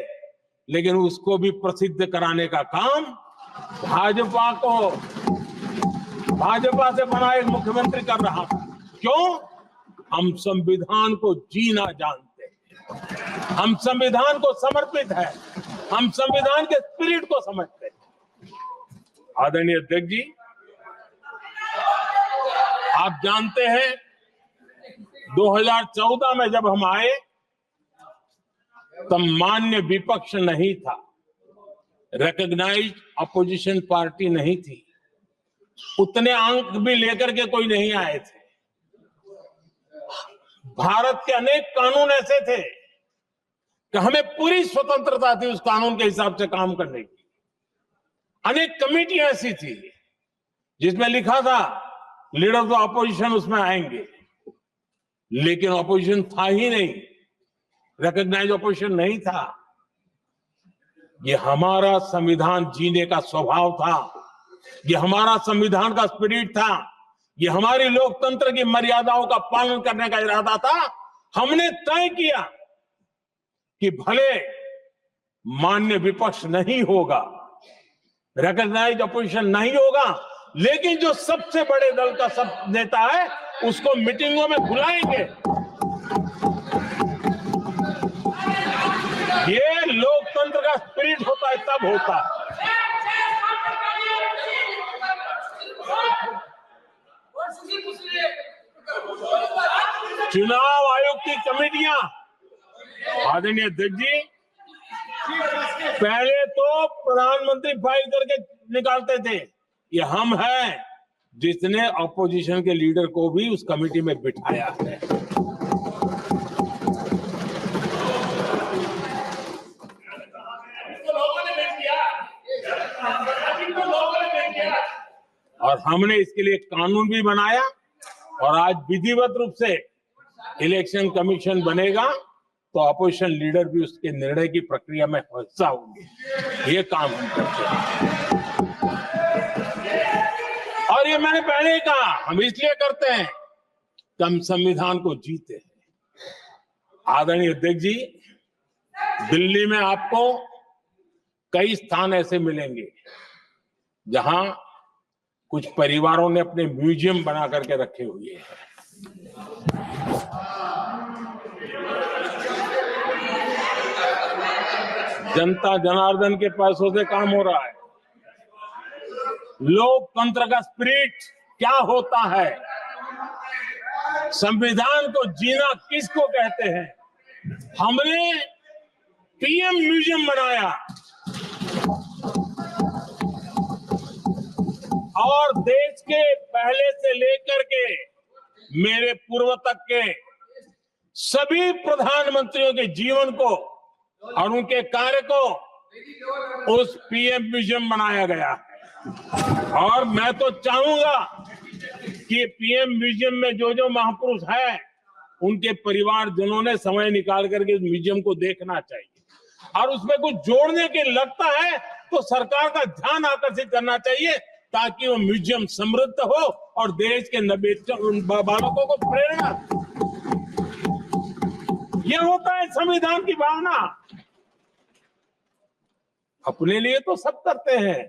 लेकिन उसको भी प्रसिद्ध कराने का काम भाजपा से बना एक मुख्यमंत्री कर रहा था। क्यों? हम संविधान को जीना जानते हैं, हम संविधान को समर्पित है, हम संविधान के स्पिरिट को समझते हैं। आदरणीय अध्यक्ष जी, आप जानते हैं 2014 में जब हम आए तब मान्य विपक्ष नहीं था, रिकॉग्नाइज्ड अपोजिशन पार्टी नहीं थी, उतने अंक भी लेकर के कोई नहीं आए थे। भारत के अनेक कानून ऐसे थे कि हमें पूरी स्वतंत्रता थी उस कानून के हिसाब से काम करने की। अनेक कमेटियां ऐसी थी जिसमें लिखा था लीडर्स ऑफ अपोजिशन उसमें आएंगे, लेकिन अपोजिशन था ही नहीं, रिकॉग्नाइज अपोजिशन नहीं था। ये हमारा संविधान जीने का स्वभाव था, ये हमारा संविधान का स्पिरिट था, ये हमारी लोकतंत्र की मर्यादाओं का पालन करने का इरादा था। हमने तय किया कि भले मान्य विपक्ष नहीं होगा, रिकॉग्नाइज अपोजिशन नहीं होगा, लेकिन जो सबसे बड़े दल का सब नेता है उसको मीटिंगों में बुलाएंगे। ये लोकतंत्र का स्पिरिट होता है, तब होता है। चुनाव आयोग की कमेटियां, आदरणीय अध्यक्ष जी, पहले तो प्रधानमंत्री फाइल करके निकालते थे। ये हम हैं जिसने अपोजिशन के लीडर को भी उस कमेटी में बिठाया है। और हमने इसके लिए कानून भी बनाया, और आज विधिवत रूप से इलेक्शन कमीशन बनेगा तो अपोजिशन लीडर भी उसके निर्णय की प्रक्रिया में हिस्सा होंगे। ये काम हम करते हैं, और ये मैंने पहले ही कहा, हम इसलिए करते हैं कि हम संविधान को जीते हैं। आदरणीय अध्यक्ष जी, दिल्ली में आपको कई स्थान ऐसे मिलेंगे जहां कुछ परिवारों ने अपने म्यूजियम बना करके रखे हुए हैं। जनता जनार्दन के पैसों से काम हो रहा है। लोकतंत्र का स्पिरिट क्या होता है, संविधान को जीना किसको कहते हैं। हमने पीएम म्यूजियम बनाया और देश के पहले से लेकर के मेरे पूर्व तक के सभी प्रधानमंत्रियों के जीवन को और उनके कार्य को उस पीएम म्यूजियम बनाया गया। और मैं तो चाहूंगा कि पीएम म्यूजियम में जो जो महापुरुष है उनके परिवारजनों ने समय निकाल करके इस म्यूजियम को देखना चाहिए, और उसमें कुछ जोड़ने के लगता है तो सरकार का ध्यान आकर्षित करना चाहिए, ताकि वो म्यूजियम समृद्ध हो और देश के बालकों को प्रेरणा। ये होता है संविधान की भावना। अपने लिए तो सब करते हैं,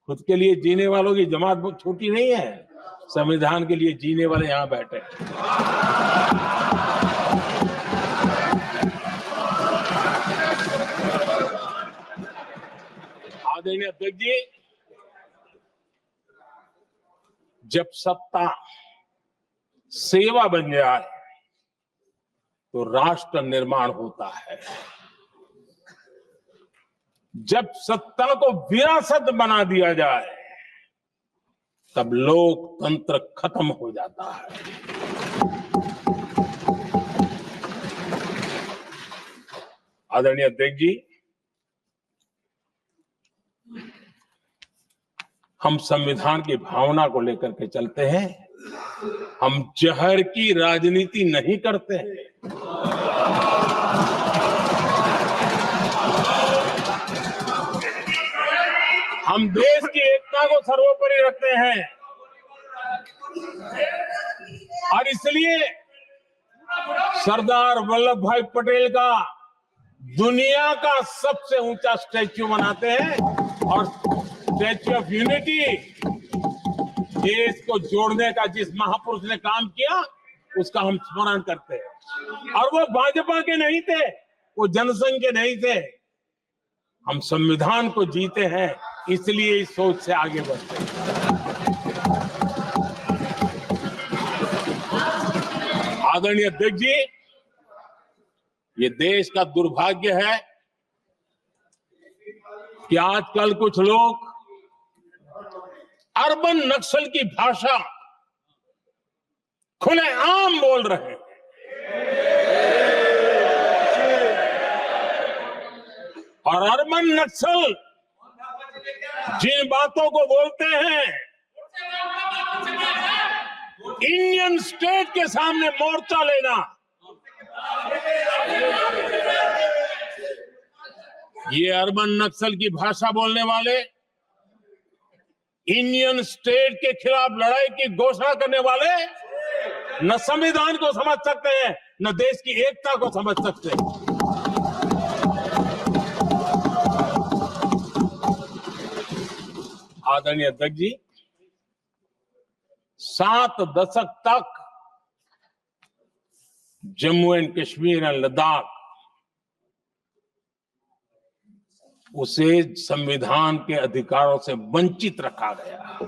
खुद के लिए जीने वालों की जमात बहुत छोटी नहीं है। संविधान के लिए जीने वाले यहां बैठे हैं। आदरणीय अध्यक्ष जी, जब सत्ता सेवा बन जाए तो राष्ट्र निर्माण होता है। जब सत्ता को विरासत बना दिया जाए तब लोकतंत्र खत्म हो जाता है। आदरणीय अध्यक्ष जी, हम संविधान की भावना को लेकर के चलते हैं। हम जहर की राजनीति नहीं करते हैं। हम देश की एकता को सर्वोपरि रखते हैं और इसलिए सरदार वल्लभ भाई पटेल का दुनिया का सबसे ऊंचा स्टैच्यू बनाते हैं और स्टैच्यू ऑफ यूनिटी देश को जोड़ने का जिस महापुरुष ने काम किया उसका हम स्मरण करते हैं। और वो भाजपा के नहीं थे, वो जनसंघ के नहीं थे। हम संविधान को जीते हैं, इसलिए इस सोच से आगे बढ़ते हैं। आदरणीय अध्यक्ष जी, ये देश का दुर्भाग्य है कि आजकल कुछ लोग अर्बन नक्सल की भाषा खुलेआम बोल रहे हैं और अर्बन नक्सल जिन बातों को बोलते हैं इंडियन स्टेट के सामने मोर्चा लेना, ये अर्बन नक्सल की भाषा बोलने वाले इंडियन स्टेट के खिलाफ लड़ाई की घोषणा करने वाले न संविधान को समझ सकते हैं, न देश की एकता को समझ सकते हैं। आदरणीय अध्यक्ष जी, 7 दशक तक जम्मू एंड कश्मीर और लद्दाख उसे संविधान के अधिकारों से वंचित रखा गया।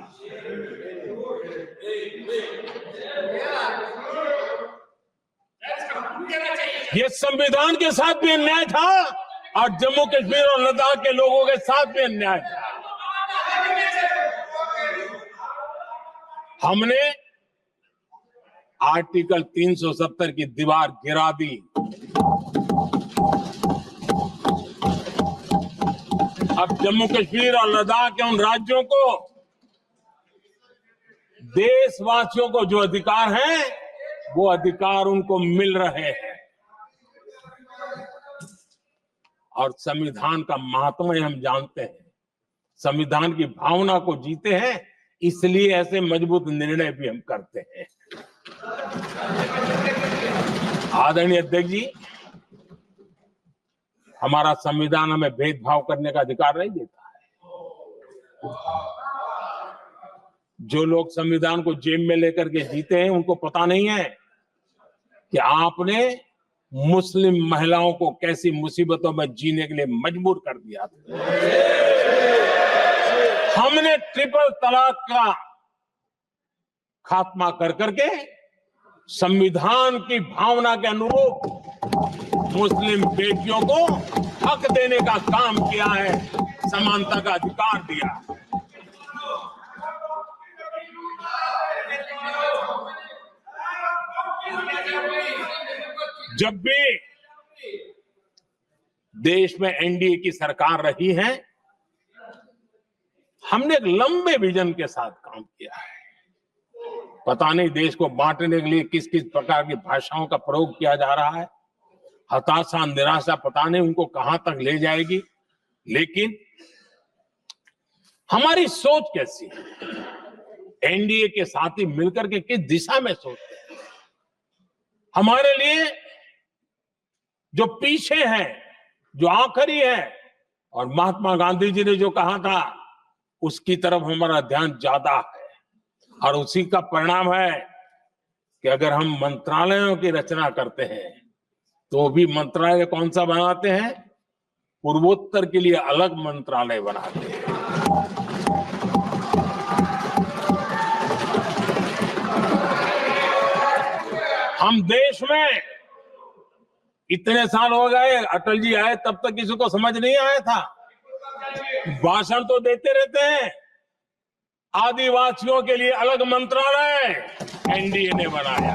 ये संविधान के साथ भी अन्याय था और जम्मू कश्मीर और लद्दाख के लोगों के साथ भी अन्याय था। हमने आर्टिकल 370 की दीवार गिरा दी। अब जम्मू कश्मीर और लद्दाख के उन राज्यों को, देशवासियों को जो अधिकार हैं, वो अधिकार उनको मिल रहे हैं और संविधान का महात्म्य हम जानते हैं। संविधान की भावना को जीते हैं, इसलिए ऐसे मजबूत निर्णय भी हम करते हैं। आदरणीय अध्यक्ष जी, हमारा संविधान हमें भेदभाव करने का अधिकार नहीं देता है। जो लोग संविधान को जेब में लेकर के जीते हैं, उनको पता नहीं है कि आपने मुस्लिम महिलाओं को कैसी मुसीबतों में जीने के लिए मजबूर कर दिया था। हमने ट्रिपल तलाक का खात्मा कर करके संविधान की भावना के अनुरूप मुस्लिम बेटियों को हक देने का काम किया है, समानता का अधिकार दिया। जब भी देश में एनडीए की सरकार रही है, हमने एक लंबे विजन के साथ काम किया है। पता नहीं देश को बांटने के लिए किस किस प्रकार की भाषाओं का प्रयोग किया जा रहा है। हताशा, निराशा पता नहीं उनको कहां तक ले जाएगी, लेकिन हमारी सोच कैसी है, एनडीए के साथी मिलकर के किस दिशा में सोचते हैं। हमारे लिए जो पीछे है, जो आखिरी है, और महात्मा गांधी जी ने जो कहा था, उसकी तरफ हमारा ध्यान ज्यादा है। और उसी का परिणाम है कि अगर हम मंत्रालयों की रचना करते हैं, तो भी मंत्रालय कौन सा बनाते हैं? पूर्वोत्तर के लिए अलग मंत्रालय बनाते हैं। हम देश में इतने साल हो गए, अटल जी आए तब तक किसी को समझ नहीं आया था। भाषण तो देते रहते हैं। आदिवासियों के लिए अलग मंत्रालय एनडीए ने बनाया।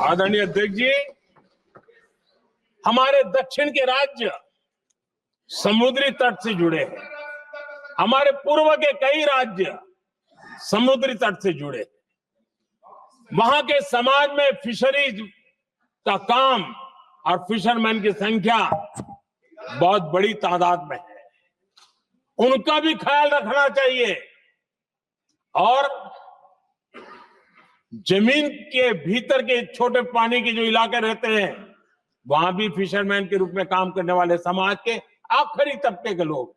आदरणीय अध्यक्ष जी, हमारे दक्षिण के राज्य समुद्री तट से जुड़े हैं। हमारे पूर्व के कई राज्य समुद्री तट से जुड़े हैं। वहां के समाज में फिशरीज का काम और फिशरमैन की संख्या बहुत बड़ी तादाद में है। उनका भी ख्याल रखना चाहिए और जमीन के भीतर के छोटे पानी के जो इलाके रहते हैं वहां भी फिशरमैन के रूप में काम करने वाले समाज के आखिरी तबके के लोग,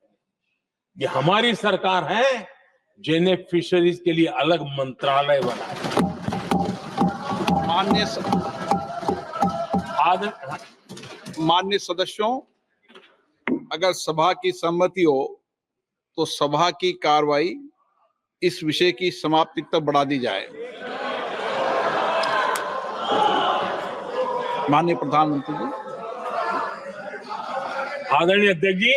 ये हमारी सरकार है जिन्हें फिशरीज के लिए अलग मंत्रालय बनाया। माननीय सदस्यों, अगर सभा की सहमति हो तो सभा की कार्रवाई इस विषय की समाप्ति तक बढ़ा दी जाए। माननीय प्रधानमंत्री जी। आदरणीय अध्यक्ष जी,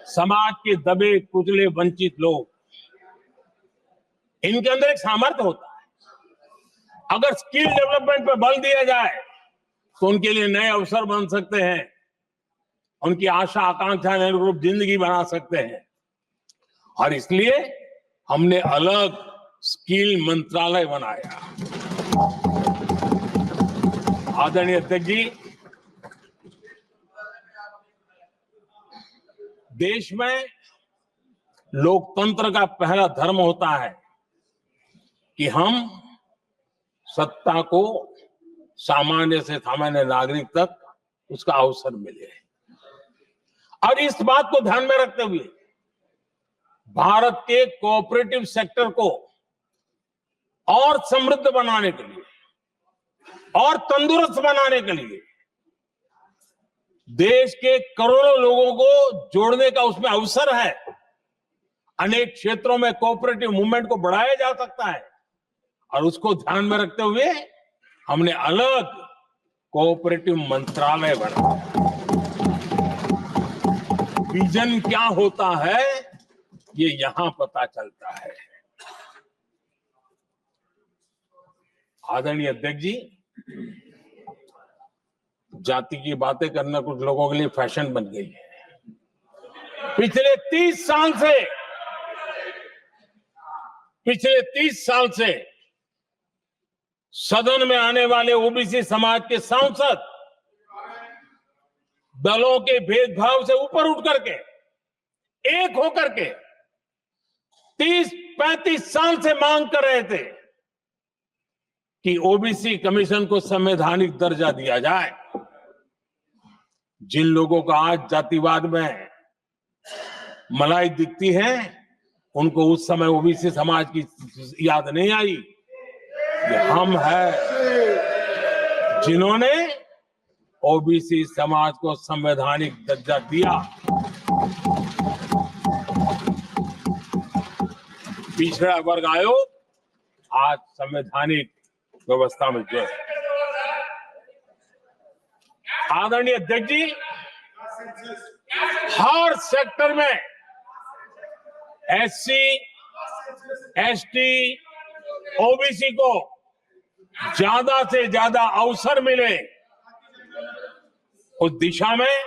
समाज के दबे कुचले वंचित लोग, इनके अंदर एक सामर्थ्य होता है। अगर स्किल डेवलपमेंट पर बल दिया जाए तो उनके लिए नए अवसर बन सकते हैं, उनकी आशा आकांक्षा के अनुरूप जिंदगी बना सकते हैं। और इसलिए हमने अलग स्किल मंत्रालय बनाया। आदरणीय अध्यक्ष जी, देश में लोकतंत्र का पहला धर्म होता है कि हम सत्ता को सामान्य से सामान्य नागरिक तक उसका अवसर मिले। और इस बात को ध्यान में रखते हुए भारत के कोऑपरेटिव सेक्टर को और समृद्ध बनाने के लिए और तंदुरुस्त बनाने के लिए देश के करोड़ों लोगों को जोड़ने का उसमें अवसर है। अनेक क्षेत्रों में कोऑपरेटिव मूवमेंट को बढ़ाया जा सकता है और उसको ध्यान में रखते हुए हमने अलग कोऑपरेटिव मंत्रालय बनाया। विजन क्या होता है ये यहां पता चलता है। आदरणीय अध्यक्ष जी, जाति की बातें करना कुछ लोगों के लिए फैशन बन गई है। पिछले 30 साल से सदन में आने वाले ओबीसी समाज के सांसद दलों के भेदभाव से ऊपर उठ करके एक होकर के 30-35 साल से मांग कर रहे थे कि ओबीसी कमीशन को संवैधानिक दर्जा दिया जाए। जिन लोगों का आज जातिवाद में मलाई दिखती है उनको उस समय ओबीसी समाज की याद नहीं आई। ये हम हैं जिन्होंने ओबीसी समाज को संवैधानिक दर्जा दिया। पिछड़ा वर्ग आयोग आज संवैधानिक व्यवस्था में जो है। आदरणीय अध्यक्ष जी, हर सेक्टर में एससी, एसटी, ओबीसी को ज्यादा से ज्यादा अवसर मिले, उस दिशा में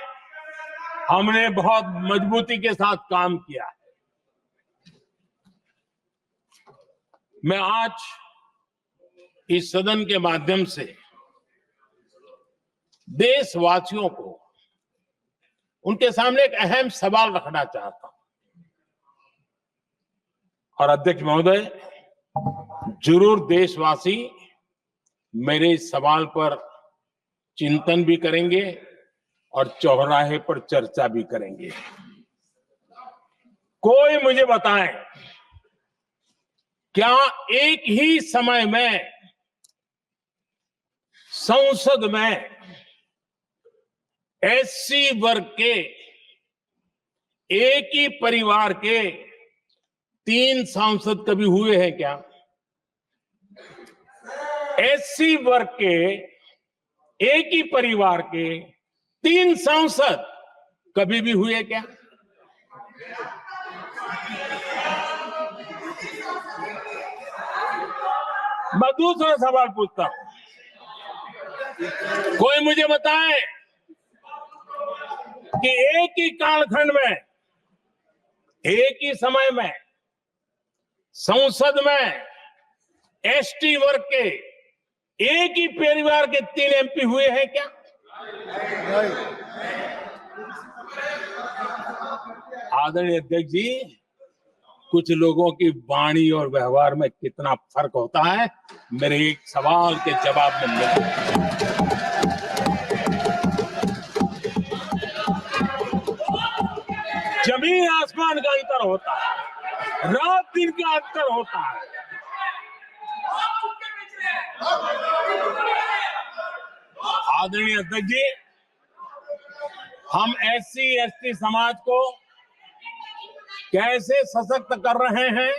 हमने बहुत मजबूती के साथ काम किया है। मैं आज इस सदन के माध्यम से देशवासियों को उनके सामने एक अहम सवाल रखना चाहता हूं। और अध्यक्ष महोदय, जरूर देशवासी मेरे इस सवाल पर चिंतन भी करेंगे और चौराहे पर चर्चा भी करेंगे। कोई मुझे बताए, क्या एक ही समय में संसद में एससी वर्ग के एक ही परिवार के 3 सांसद कभी हुए हैं क्या? एससी वर्ग के एक ही परिवार के 3 सांसद कभी भी हुए क्या? मैं दूसरा सवाल पूछता हूं, कोई मुझे बताए कि एक ही कालखंड में एक ही समय में संसद में एसटी वर्ग के एक ही परिवार के 3 एमपी हुए हैं क्या? आदरणीय अध्यक्ष जी, कुछ लोगों की वाणी और व्यवहार में कितना फर्क होता है, मेरे एक सवाल के जवाब में मिला। जमीन आसमान का अंतर होता है, रात दिन का अंतर होता है। आदरणीय अध्यक्ष जी, हम SC ST समाज को कैसे सशक्त कर रहे हैं?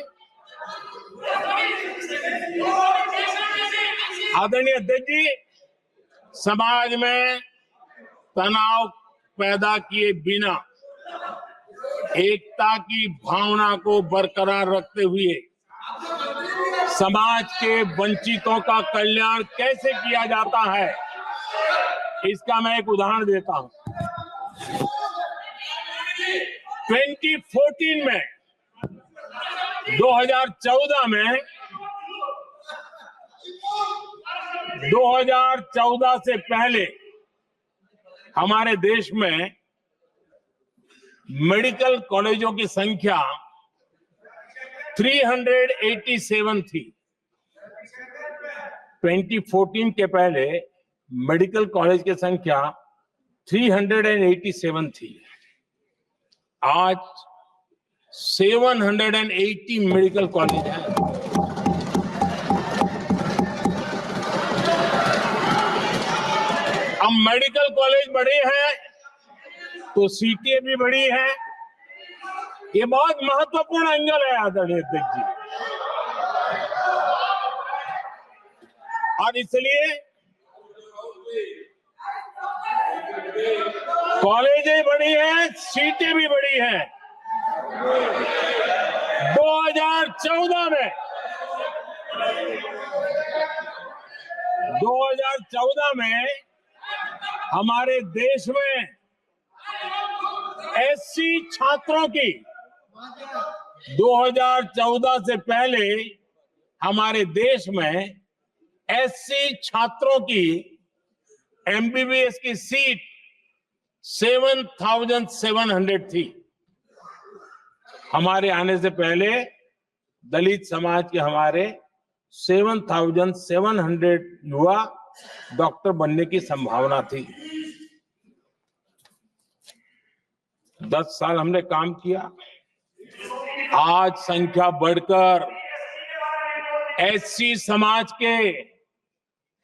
आदरणीय अध्यक्ष जी, समाज में तनाव पैदा किए बिना एकता की भावना को बरकरार रखते हुए समाज के वंचितों का कल्याण कैसे किया जाता है, इसका मैं एक उदाहरण देता हूं। 2014 में 2014 से पहले हमारे देश में मेडिकल कॉलेजों की संख्या 387 थी। 2014 के पहले मेडिकल कॉलेज की संख्या 387 थी। आज 780 मेडिकल कॉलेज हैं। अब मेडिकल कॉलेज बड़े हैं तो सीटें भी बड़ी हैं। ये बहुत महत्वपूर्ण एंगल है आदरणीय अध्यक्ष जी, और इसलिए कॉलेजें बड़ी हैं, सीटें भी बड़ी हैं। 2014 में हमारे देश में SC छात्रों की 2014 से पहले हमारे देश में SC छात्रों की MBBS की सीट 7,700 थी। हमारे आने से पहले दलित समाज के हमारे 7,700 युवा डॉक्टर बनने की संभावना थी। 10 साल हमने काम किया, आज संख्या बढ़कर SC समाज के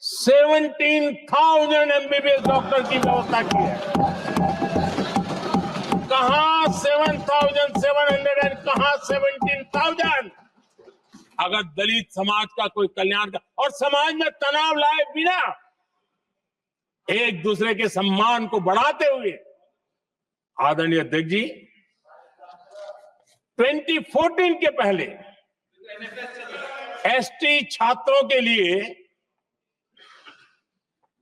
17,000 MBBS डॉक्टर की व्यवस्था की है। कहां 7,700 और कहां 17,000? अगर दलित समाज का कोई कल्याण और समाज में तनाव लाए बिना एक दूसरे के सम्मान को बढ़ाते हुए, आदरणीय अध्यक्ष जी, 2014 के पहले ST छात्रों के लिए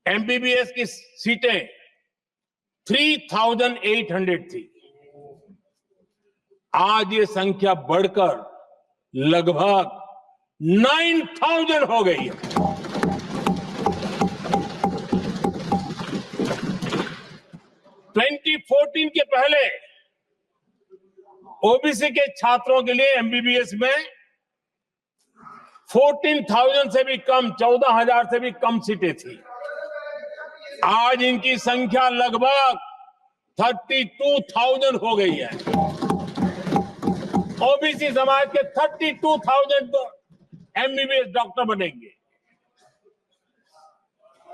MBBS की सीटें 3,800 थी। आज ये संख्या बढ़कर लगभग 9,000 हो गई है। (2014) के पहले OBC के छात्रों के लिए MBBS में 14,000 से भी कम, 14,000 से भी कम सीटें थी। आज इनकी संख्या लगभग 32,000 हो गई है। OBC समाज के 32,000 MBBS डॉक्टर बनेंगे।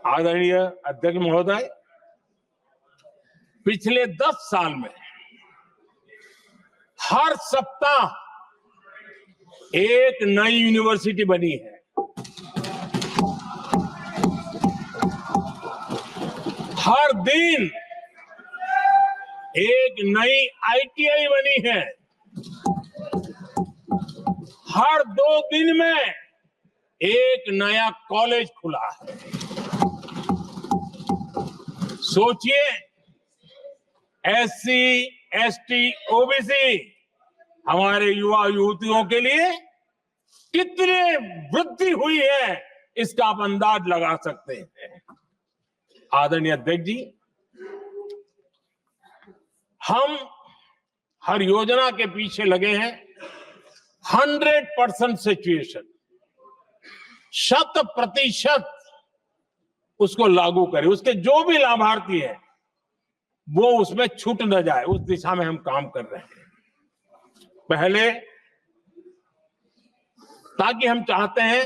आदरणीय अध्यक्ष महोदय, पिछले 10 साल में हर सप्ताह एक नई यूनिवर्सिटी बनी है। हर दिन एक नई ITI बनी है। हर 2 दिन में एक नया कॉलेज खुला है। सोचिए, SC ST OBC हमारे युवा युवतियों के लिए कितनी वृद्धि हुई है, इसका आप अंदाज लगा सकते हैं। आदरणीय अध्यक्ष जी, हम हर योजना के पीछे लगे हैं 100% सिचुएशन, 100% उसको लागू करें, उसके जो भी लाभार्थी हैं वो उसमें छूट न जाए, उस दिशा में हम काम कर रहे हैं। पहले ताकि हम चाहते हैं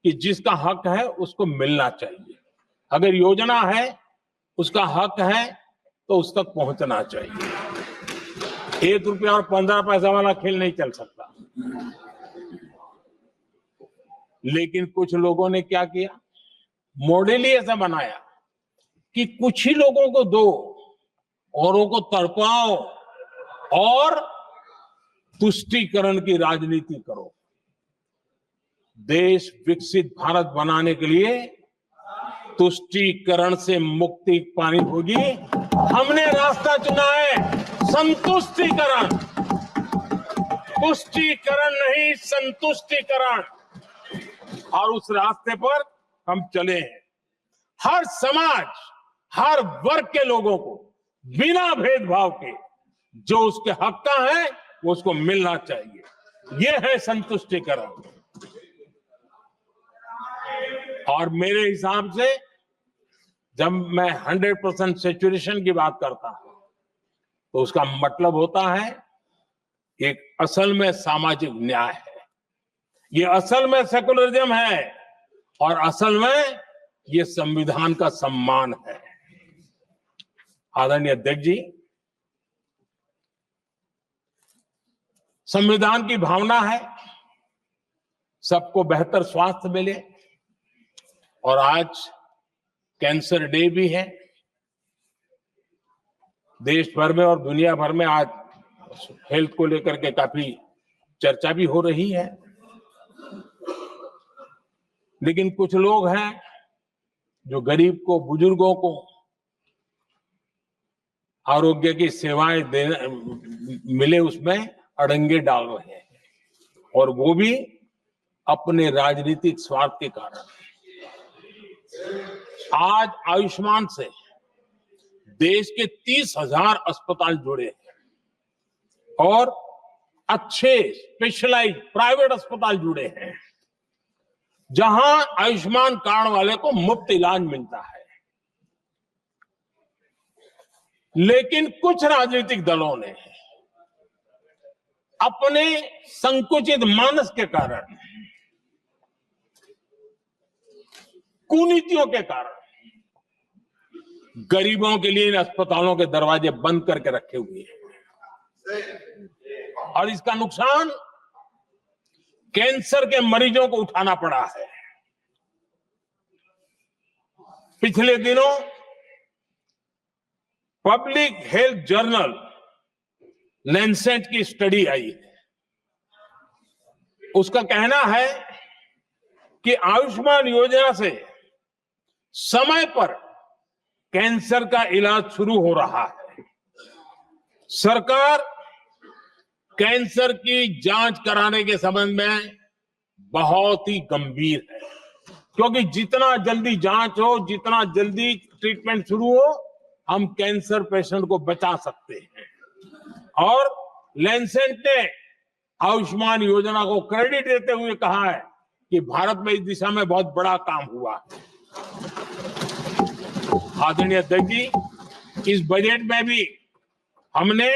कि जिसका हक है उसको मिलना चाहिए, अगर योजना है उसका हक है तो उस तक पहुंचना चाहिए। 1 रुपया और 15 पैसा वाला खेल नहीं चल सकता। लेकिन कुछ लोगों ने क्या किया, मॉडल ही ऐसा बनाया कि कुछ ही लोगों को दो, औरों को तड़पाओ और तुष्टीकरण की राजनीति करो। देश विकसित भारत बनाने के लिए तुष्टीकरण से मुक्ति पानी होगी। हमने रास्ता चुना है संतुष्टीकरण, तुष्टीकरण नहीं, संतुष्टीकरण, और उस रास्ते पर हम चले हैं। हर समाज, हर वर्ग के लोगों को बिना भेदभाव के जो उसके हक का है वो उसको मिलना चाहिए। ये है संतुष्टीकरण। और मेरे हिसाब से जब मैं 100% सैचुरेशन की बात करता हूं तो उसका मतलब होता है एक असल में सामाजिक न्याय है, ये असल में सेकुलरिज्म है और असल में ये संविधान का सम्मान है। आदरणीय अध्यक्ष जी, संविधान की भावना है सबको बेहतर स्वास्थ्य मिले, और आज कैंसर डे भी है। देश भर में और दुनिया भर में आज हेल्थ को लेकर के काफी चर्चा भी हो रही है। लेकिन कुछ लोग हैं जो गरीब को, बुजुर्गों को आरोग्य की सेवाएं मिले उसमें अड़ंगे डाल रहे हैं, और वो भी अपने राजनीतिक स्वार्थ के कारण। आज आयुष्मान से देश के 30,000 अस्पताल जुड़े हैं और अच्छे स्पेशलाइज्ड प्राइवेट अस्पताल जुड़े हैं जहां आयुष्मान कार्ड वाले को मुफ्त इलाज मिलता है। लेकिन कुछ राजनीतिक दलों ने अपने संकुचित मानस के कारण, कुनीतियों के कारण गरीबों के लिए इन अस्पतालों के दरवाजे बंद करके रखे हुए हैं, और इसका नुकसान कैंसर के मरीजों को उठाना पड़ा है। पिछले दिनों पब्लिक हेल्थ जर्नल लैंसेट की स्टडी आई है, उसका कहना है कि आयुष्मान योजना से समय पर कैंसर का इलाज शुरू हो रहा है। सरकार कैंसर की जांच कराने के संबंध में बहुत ही गंभीर है, क्योंकि जितना जल्दी जांच हो, जितना जल्दी ट्रीटमेंट शुरू हो, हम कैंसर पेशेंट को बचा सकते हैं। और लैंसेट ने आयुष्मान योजना को क्रेडिट देते हुए कहा है कि भारत में इस दिशा में बहुत बड़ा काम हुआ है। आदरणीय अध्यक्ष जी, इस बजट में भी हमने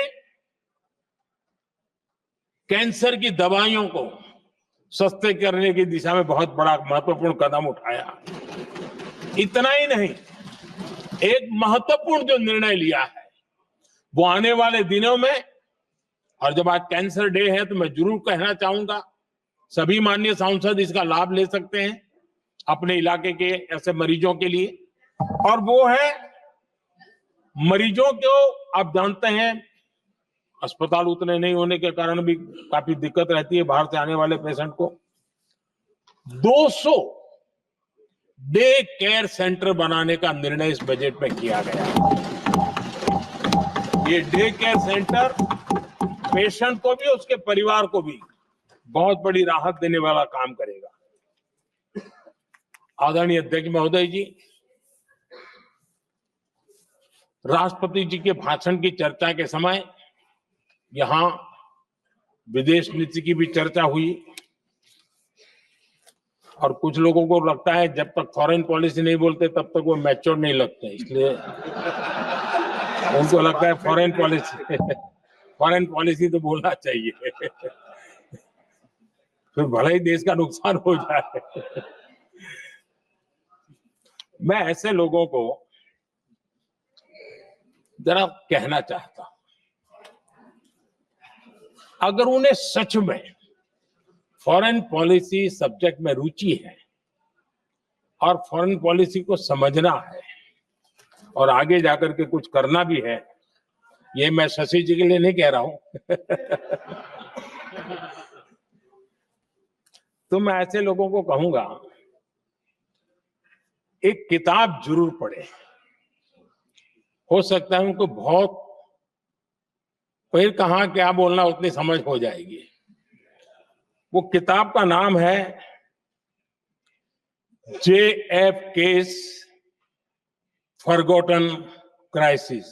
कैंसर की दवाइयों को सस्ते करने की दिशा में बहुत बड़ा महत्वपूर्ण कदम उठाया। इतना ही नहीं, एक महत्वपूर्ण जो निर्णय लिया है वो आने वाले दिनों में, और जब आज कैंसर डे है तो मैं जरूर कहना चाहूंगा सभी माननीय सांसद इसका लाभ ले सकते हैं अपने इलाके के ऐसे मरीजों के लिए, और वो है मरीजों को, आप जानते हैं अस्पताल उतने नहीं होने के कारण भी काफी दिक्कत रहती है बाहर से आने वाले पेशेंट को। 200 डे केयर सेंटर बनाने का निर्णय इस बजट में किया गया। ये डे केयर सेंटर पेशेंट को भी, उसके परिवार को भी बहुत बड़ी राहत देने वाला काम करेगा। आदरणीय अध्यक्ष महोदय जी, राष्ट्रपति जी के भाषण की चर्चा के समय यहाँ विदेश नीति की भी चर्चा हुई और कुछ लोगों को लगता है जब तक फॉरेन पॉलिसी नहीं बोलते तब तक वो मैच्योर नहीं लगते, इसलिए उनको लगता है फॉरेन पॉलिसी तो बोलना चाहिए फिर भले ही देश का नुकसान हो जाए मैं ऐसे लोगों को जरा कहना चाहता हूं, अगर उन्हें सच में फॉरेन पॉलिसी सब्जेक्ट में रुचि है और फॉरेन पॉलिसी को समझना है और आगे जाकर के कुछ करना भी है, ये मैं शशि जी के लिए नहीं कह रहा हूं तो मैं ऐसे लोगों को कहूंगा एक किताब जरूर पढ़े। हो सकता है उनको बहुत फिर कहां क्या बोलना उतनी समझ हो जाएगी। वो किताब का नाम है JFK's forgotten crisis.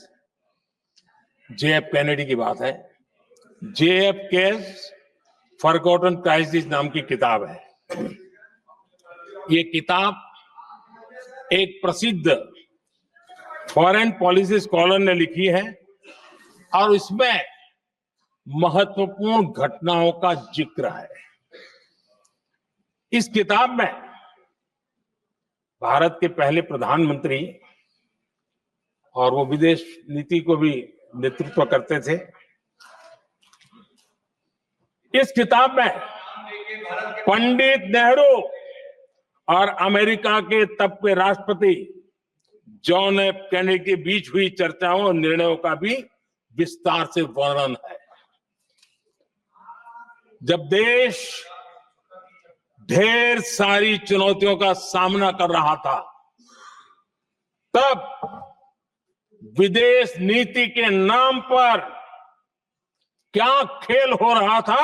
JF Kennedy की बात है। JFK's फॉरगॉटन क्राइसिस नाम की किताब है। ये किताब एक प्रसिद्ध फॉरेन पॉलिसी स्कॉलर ने लिखी है और इसमें महत्वपूर्ण घटनाओं का जिक्र है। इस किताब में भारत के पहले प्रधानमंत्री और वो विदेश नीति को भी नेतृत्व करते थे। इस किताब में पंडित नेहरू और अमेरिका के तब के राष्ट्रपति जॉन एफ कैनेडी के बीच हुई चर्चाओं और निर्णयों का भी विस्तार से वर्णन है। जब देश ढेर सारी चुनौतियों का सामना कर रहा था, तब विदेश नीति के नाम पर क्या खेल हो रहा था,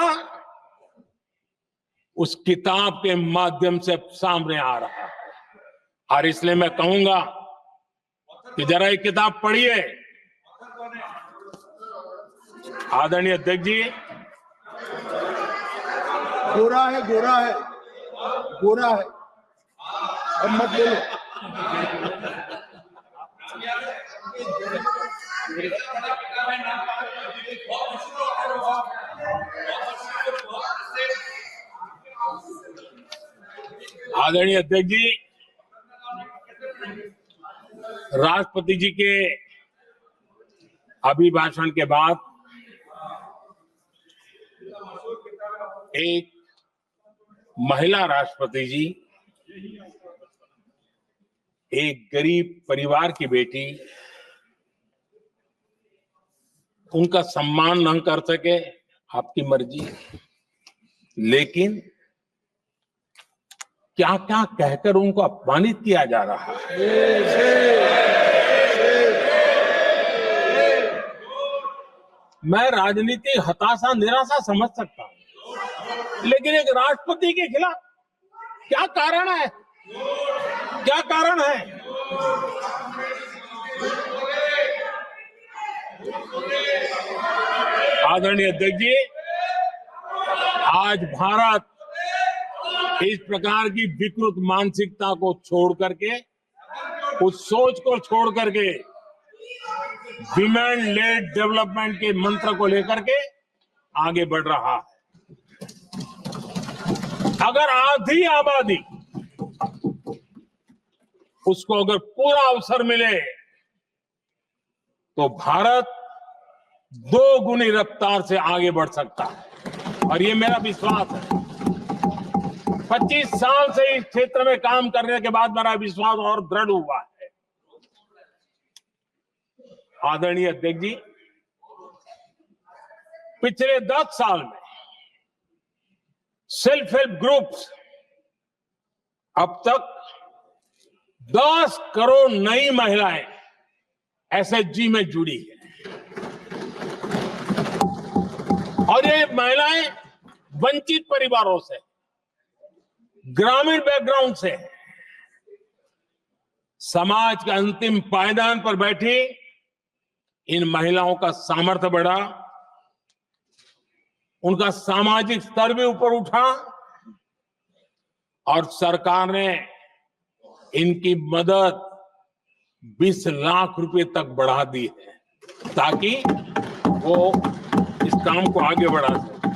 उस किताब के माध्यम से सामने आ रहा है। और इसलिए मैं कहूंगा कि जरा ये किताब पढ़िए। आदरणीय अध्यक्ष जी, गोरा है गोरा है अब मत बोलो। आदरणीय अध्यक्ष जी, राष्ट्रपति जी के अभिभाषण के बाद एक महिला राष्ट्रपति जी एक गरीब परिवार की बेटी, उनका सम्मान न कर सके, आपकी मर्जी, लेकिन क्या क्या कहकर उनको अपमानित किया जा रहा है। मैं राजनीति हताशा निराशा समझ सकता हूं, लेकिन एक राष्ट्रपति के खिलाफ क्या कारण है? क्या कारण है? आदरणीय अध्यक्ष जी, आज भारत इस प्रकार की विकृत मानसिकता को छोड़ करके, उस सोच को छोड़ करके विमेन लेड डेवलपमेंट के मंत्र को लेकर के आगे बढ़ रहा है। अगर आधी आबादी उसको अगर पूरा अवसर मिले तो भारत 2 गुनी रफ्तार से आगे बढ़ सकता है, और ये मेरा विश्वास है। 25 साल से इस क्षेत्र में काम करने के बाद मेरा विश्वास और दृढ़ हुआ है। आदरणीय अध्यक्ष जी, पिछले 10 साल में सेल्फ हेल्प ग्रुप्स अब तक 10 करोड़ नई महिलाएं SHG में जुड़ी है, और ये महिलाएं वंचित परिवारों से, ग्रामीण बैकग्राउंड से, समाज के अंतिम पायदान पर बैठी इन महिलाओं का सामर्थ्य बढ़ा उनका सामाजिक स्तर भी ऊपर उठा और सरकार ने इनकी मदद 20 लाख रुपए तक बढ़ा दी है ताकि वो इस काम को आगे बढ़ा सके,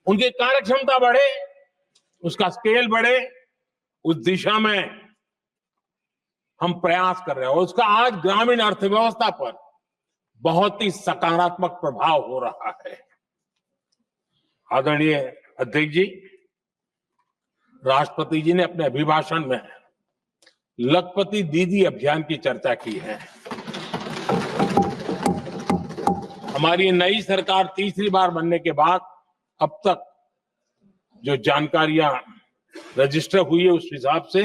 उनकी कार्यक्षमता बढ़े, उसका स्केल बढ़े। उस दिशा में हम प्रयास कर रहे हैं और उसका आज ग्रामीण अर्थव्यवस्था पर बहुत ही सकारात्मक प्रभाव हो रहा है। आदरणीय अध्यक्ष जी, राष्ट्रपति जी ने अपने अभिभाषण में लखपति दीदी अभियान की चर्चा की है। हमारी नई सरकार तीसरी बार बनने के बाद अब तक जो जानकारियां रजिस्टर हुई है उस हिसाब से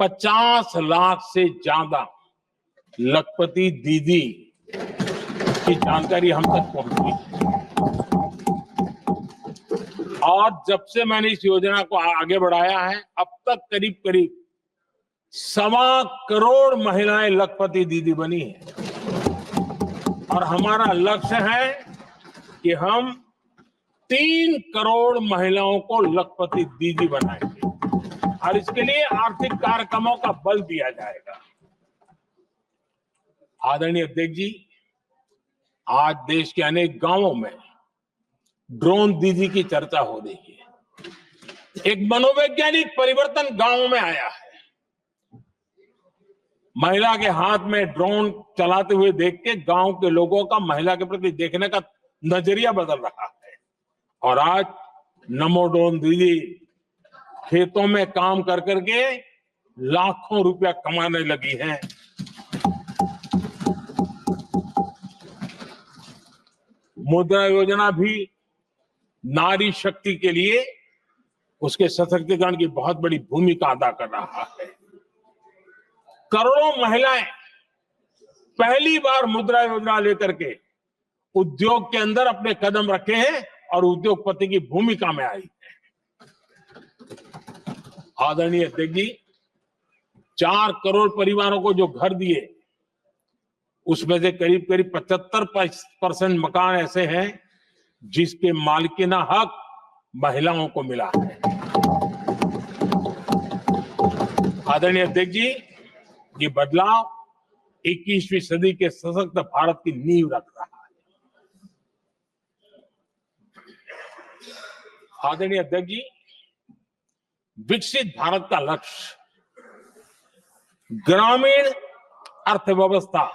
50 लाख से ज्यादा लखपति दीदी की जानकारी हम तक पहुंची है। और जब से मैंने इस योजना को आगे बढ़ाया है अब तक करीब करीब 1.25 करोड़ महिलाएं लखपति दीदी बनी है और हमारा लक्ष्य है कि हम 3 करोड़ महिलाओं को लखपति दीदी बनाएंगे और इसके लिए आर्थिक कार्यक्रमों का बल दिया जाएगा। आदरणीय अध्यक्ष जी, आज देश के अनेक गांवों में ड्रोन दीदी की चर्चा हो रही है। एक मनोवैज्ञानिक परिवर्तन गांवों में आया है। महिला के हाथ में ड्रोन चलाते हुए देख के गांव के लोगों का महिला के प्रति देखने का नजरिया बदल रहा है और आज नमो ड्रोन दीदी खेतों में काम कर करके लाखों रुपया कमाने लगी हैं। मुद्रा योजना भी नारी शक्ति के लिए उसके सशक्तिकरण की बहुत बड़ी भूमिका अदा कर रहा है। करोड़ों महिलाएं पहली बार मुद्रा योजना लेकर के उद्योग के अंदर अपने कदम रखे हैं और उद्योगपति की भूमिका में आई है। आदरणीय अध्यक्ष जी, 4 करोड़ परिवारों को जो घर दिए उसमें से करीब करीब 75% मकान ऐसे हैं जिसके मालिकाना हक महिलाओं को मिला है। आदरणीय अध्यक्ष जी, ये बदलाव 21वीं सदी के सशक्त भारत की नींव रख रहा है। आदरणीय अध्यक्ष जी, विकसित भारत का लक्ष्य ग्रामीण अर्थव्यवस्था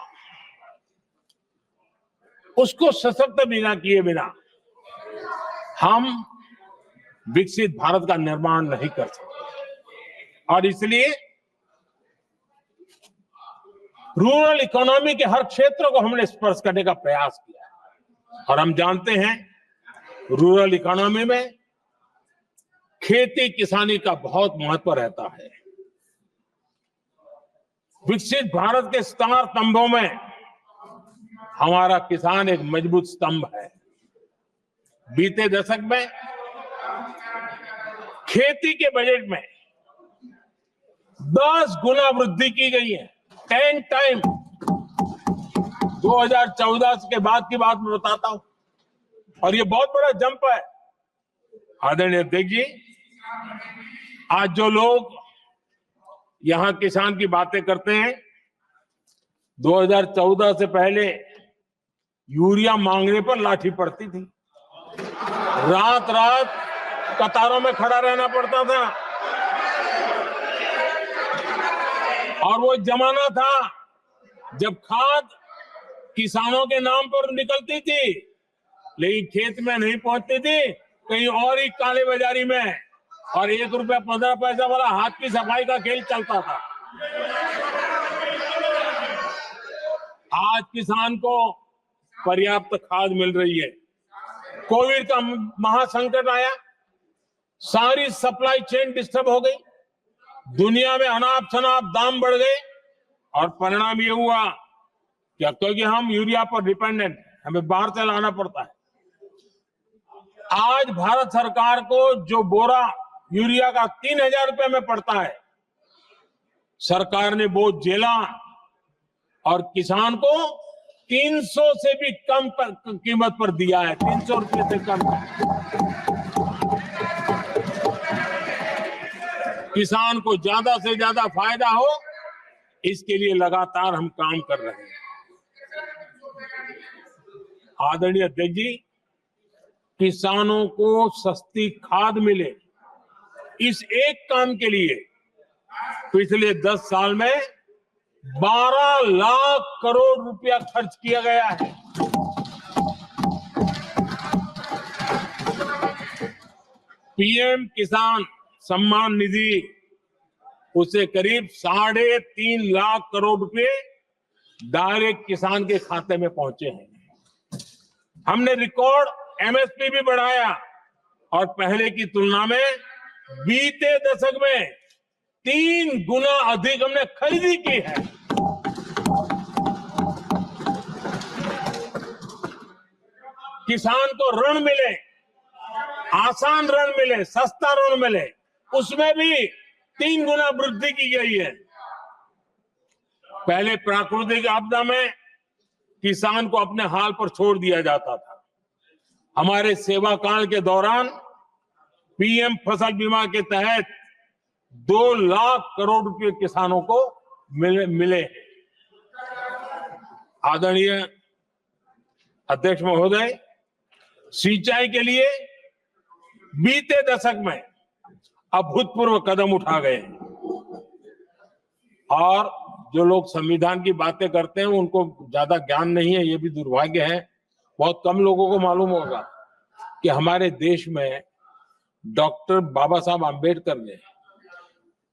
उसको सशक्त बिना किए बिना हम विकसित भारत का निर्माण नहीं कर सकते और इसलिए रूरल इकोनॉमी के हर क्षेत्र को हमने स्पर्श करने का प्रयास किया और हम जानते हैं रूरल इकोनॉमी में खेती किसानी का बहुत महत्व रहता है। विकसित भारत के 4 स्तंभों में हमारा किसान एक मजबूत स्तंभ है। बीते दशक में खेती के बजट में 10 गुना वृद्धि की गई है, 10 टाइम। 2014 के बाद की बात मैं बताता हूं और ये बहुत बड़ा जंप है। आदरणीय अध्यक्ष जी, आज जो लोग यहां किसान की बातें करते हैं, 2014 से पहले यूरिया मांगने पर लाठी पड़ती थी, रात रात कतारों में खड़ा रहना पड़ता था और वो जमाना था जब खाद किसानों के नाम पर निकलती थी लेकिन खेत में नहीं पहुंचती थी, कहीं और ही काले बाजारी में, और 1 रुपया 15 पैसा वाला हाथ की सफाई का खेल चलता था। आज किसान को पर्याप्त खाद मिल रही है। कोविड का महासंकट आया, सारी सप्लाई चेन डिस्टर्ब हो गई, दुनिया में अनाप शनाप दाम बढ़ गए और परिणाम ये हुआ कि क्योंकि हम यूरिया पर डिपेंडेंट, हमें बाहर से लाना पड़ता है। आज भारत सरकार को जो बोरा यूरिया का 3000 रुपए में पड़ता है, सरकार ने वो झेला और किसान को 300 से भी कम कीमत पर दिया है, 300 रुपए से कम। किसान को ज्यादा से ज्यादा फायदा हो, इसके लिए लगातार हम काम कर रहे हैं। आदरणीय अध्यक्ष जी, किसानों को सस्ती खाद मिले, इस एक काम के लिए पिछले 10 साल में 12 लाख करोड़ रुपया खर्च किया गया है। पीएम किसान सम्मान निधि, उसे करीब 3.5 लाख करोड़ रुपए डायरेक्ट किसान के खाते में पहुंचे हैं। हमने रिकॉर्ड एमएसपी भी बढ़ाया और पहले की तुलना में बीते दशक में 3 गुना अधिक हमने खरीदी की है। किसान को ऋण मिले, आसान ऋण मिले, सस्ता ऋण मिले, उसमें भी 3 गुना वृद्धि की गई है। पहले प्राकृतिक आपदा में किसान को अपने हाल पर छोड़ दिया जाता था। हमारे सेवा काल के दौरान पीएम फसल बीमा के तहत 2 लाख करोड़ रुपए किसानों को मिले। आदरणीय अध्यक्ष महोदय, सिंचाई के लिए बीते दशक में अभूतपूर्व कदम उठा गए हैं और जो लोग संविधान की बातें करते हैं उनको ज्यादा ज्ञान नहीं है, ये भी दुर्भाग्य है। बहुत कम लोगों को मालूम होगा कि हमारे देश में डॉक्टर बाबा साहब आम्बेडकर ने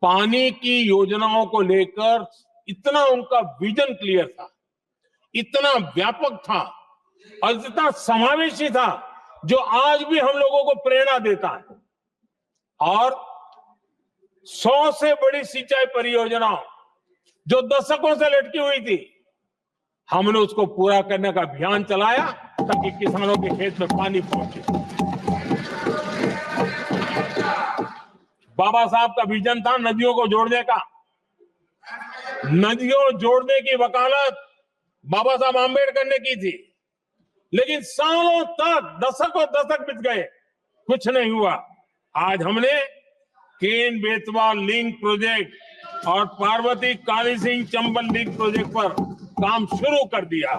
पानी की योजनाओं को लेकर इतना उनका विजन क्लियर था, इतना व्यापक था और इतना समावेशी था, जो आज भी हम लोगों को प्रेरणा देता है। और 100 से बड़ी सिंचाई परियोजनाओं जो दशकों से लटकी हुई थी, हमने उसको पूरा करने का अभियान चलाया ताकि किसानों के खेत में पानी पहुंचे। बाबा साहब का विजन था नदियों को जोड़ने का। नदियों जोड़ने की वकालत बाबा साहब आम्बेडकर ने की थी, लेकिन सालों तक, दशकों दशक बीत गए, कुछ नहीं हुआ। आज हमने केन बेतवा लिंक प्रोजेक्ट और पार्वती काली सिंह चंबल लिंक प्रोजेक्ट पर काम शुरू कर दिया।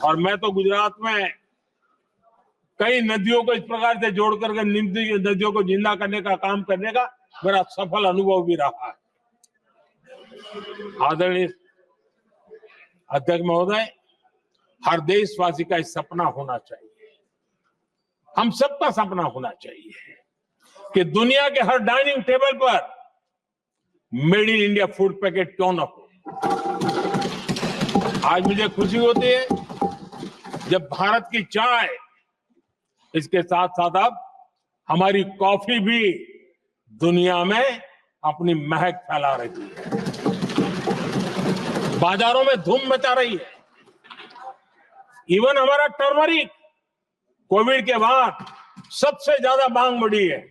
और मैं तो गुजरात में कई नदियों को इस प्रकार से जोड़ करके नदियों को जिंदा करने का काम करने का मेरा सफल अनुभव भी रहा है। आदरणीय अध्यक्ष महोदय, हर देशवासी का इस सपना होना चाहिए, हम सबका सपना होना चाहिए कि दुनिया के हर डाइनिंग टेबल पर made in India food packet क्यों न हो। आज मुझे खुशी होती है जब भारत की चाय, इसके साथ साथ अब हमारी कॉफी भी दुनिया में अपनी महक फैला रही है, बाजारों में धूम मचा रही है। इवन हमारा टर्मरिक कोविड के बाद सबसे ज्यादा मांग बढ़ी है।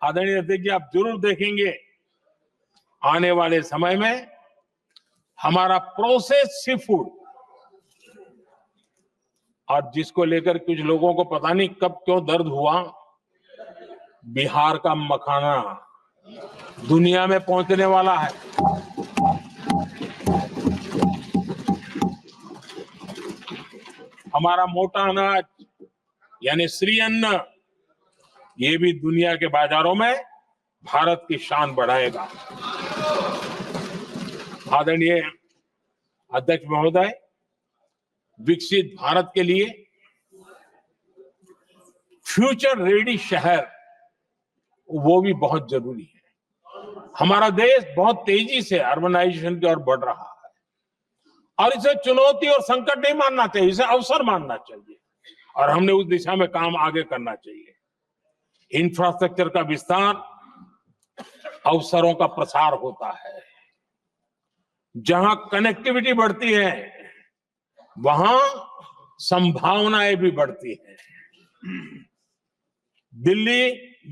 आदरणीय अध्यक्ष जी, आप जरूर देखेंगे आने वाले समय में हमारा प्रोसेस सी फूड, और जिसको लेकर कुछ लोगों को पता नहीं कब क्यों दर्द हुआ, बिहार का मखाना दुनिया में पहुंचने वाला है। हमारा मोटा अनाज यानी श्री अन्न, ये भी दुनिया के बाजारों में भारत की शान बढ़ाएगा। आदरणीय अध्यक्ष महोदय, विकसित भारत के लिए फ्यूचर रेडी शहर, वो भी बहुत जरूरी है। हमारा देश बहुत तेजी से अर्बनाइजेशन की ओर बढ़ रहा है और इसे चुनौती और संकट नहीं मानना चाहिए, इसे अवसर मानना चाहिए और हमने उस दिशा में काम आगे करना चाहिए। इंफ्रास्ट्रक्चर का विस्तार अवसरों का प्रसार होता है। जहां कनेक्टिविटी बढ़ती है वहां संभावनाएं भी बढ़ती हैं। दिल्ली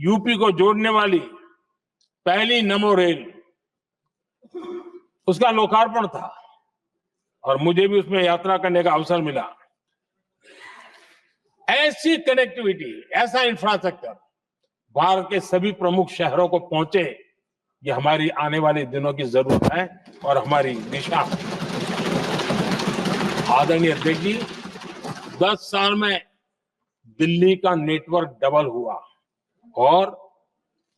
यूपी को जोड़ने वाली पहली नमो रेल उसका लोकार्पण था और मुझे भी उसमें यात्रा करने का अवसर मिला। ऐसी कनेक्टिविटी, ऐसा इंफ्रास्ट्रक्चर भारत के सभी प्रमुख शहरों को पहुंचे, ये हमारी आने वाले दिनों की जरूरत है और हमारी दिशा। आदरणीय अध्यक्ष जी, 10 साल में दिल्ली का नेटवर्क डबल हुआ और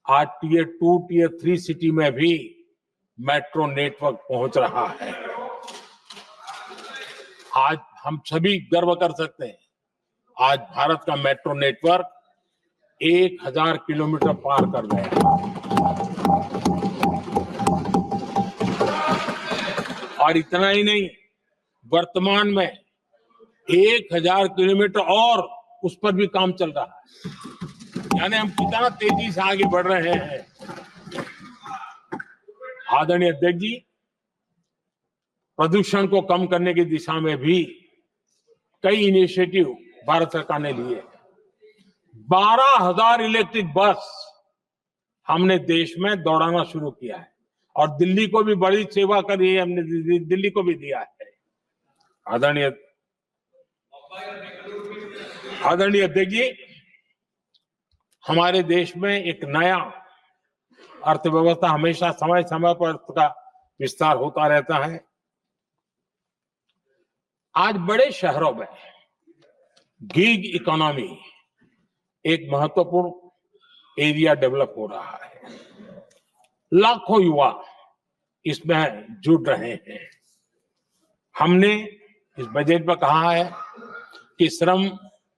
आज टियर 2, टियर 3 सिटी में भी मेट्रो नेटवर्क पहुंच रहा है। आज हम सभी गर्व कर सकते हैं, आज भारत का मेट्रो नेटवर्क 1000 किलोमीटर पार कर गया और इतना ही नहीं, वर्तमान में 1000 किलोमीटर और उस पर भी काम चल रहा है। यानी हम कितना तेजी से आगे बढ़ रहे हैं। आदरणीय अध्यक्ष जी, प्रदूषण को कम करने की दिशा में भी कई इनिशिएटिव भारत सरकार ने लिए। 12,000 इलेक्ट्रिक बस हमने देश में दौड़ाना शुरू किया है और दिल्ली को भी बड़ी सेवा करी है, हमने दिल्ली को भी दिया है। आदरणीय अध्यक्ष जी, हमारे देश में एक नया अर्थव्यवस्था हमेशा समय समय पर उसका विस्तार होता रहता है। आज बड़े शहरों में गिग इकोनॉमी एक महत्वपूर्ण एरिया डेवलप हो रहा है। लाखों युवा इसमें जुड़ रहे हैं। हमने इस बजट में कहा है कि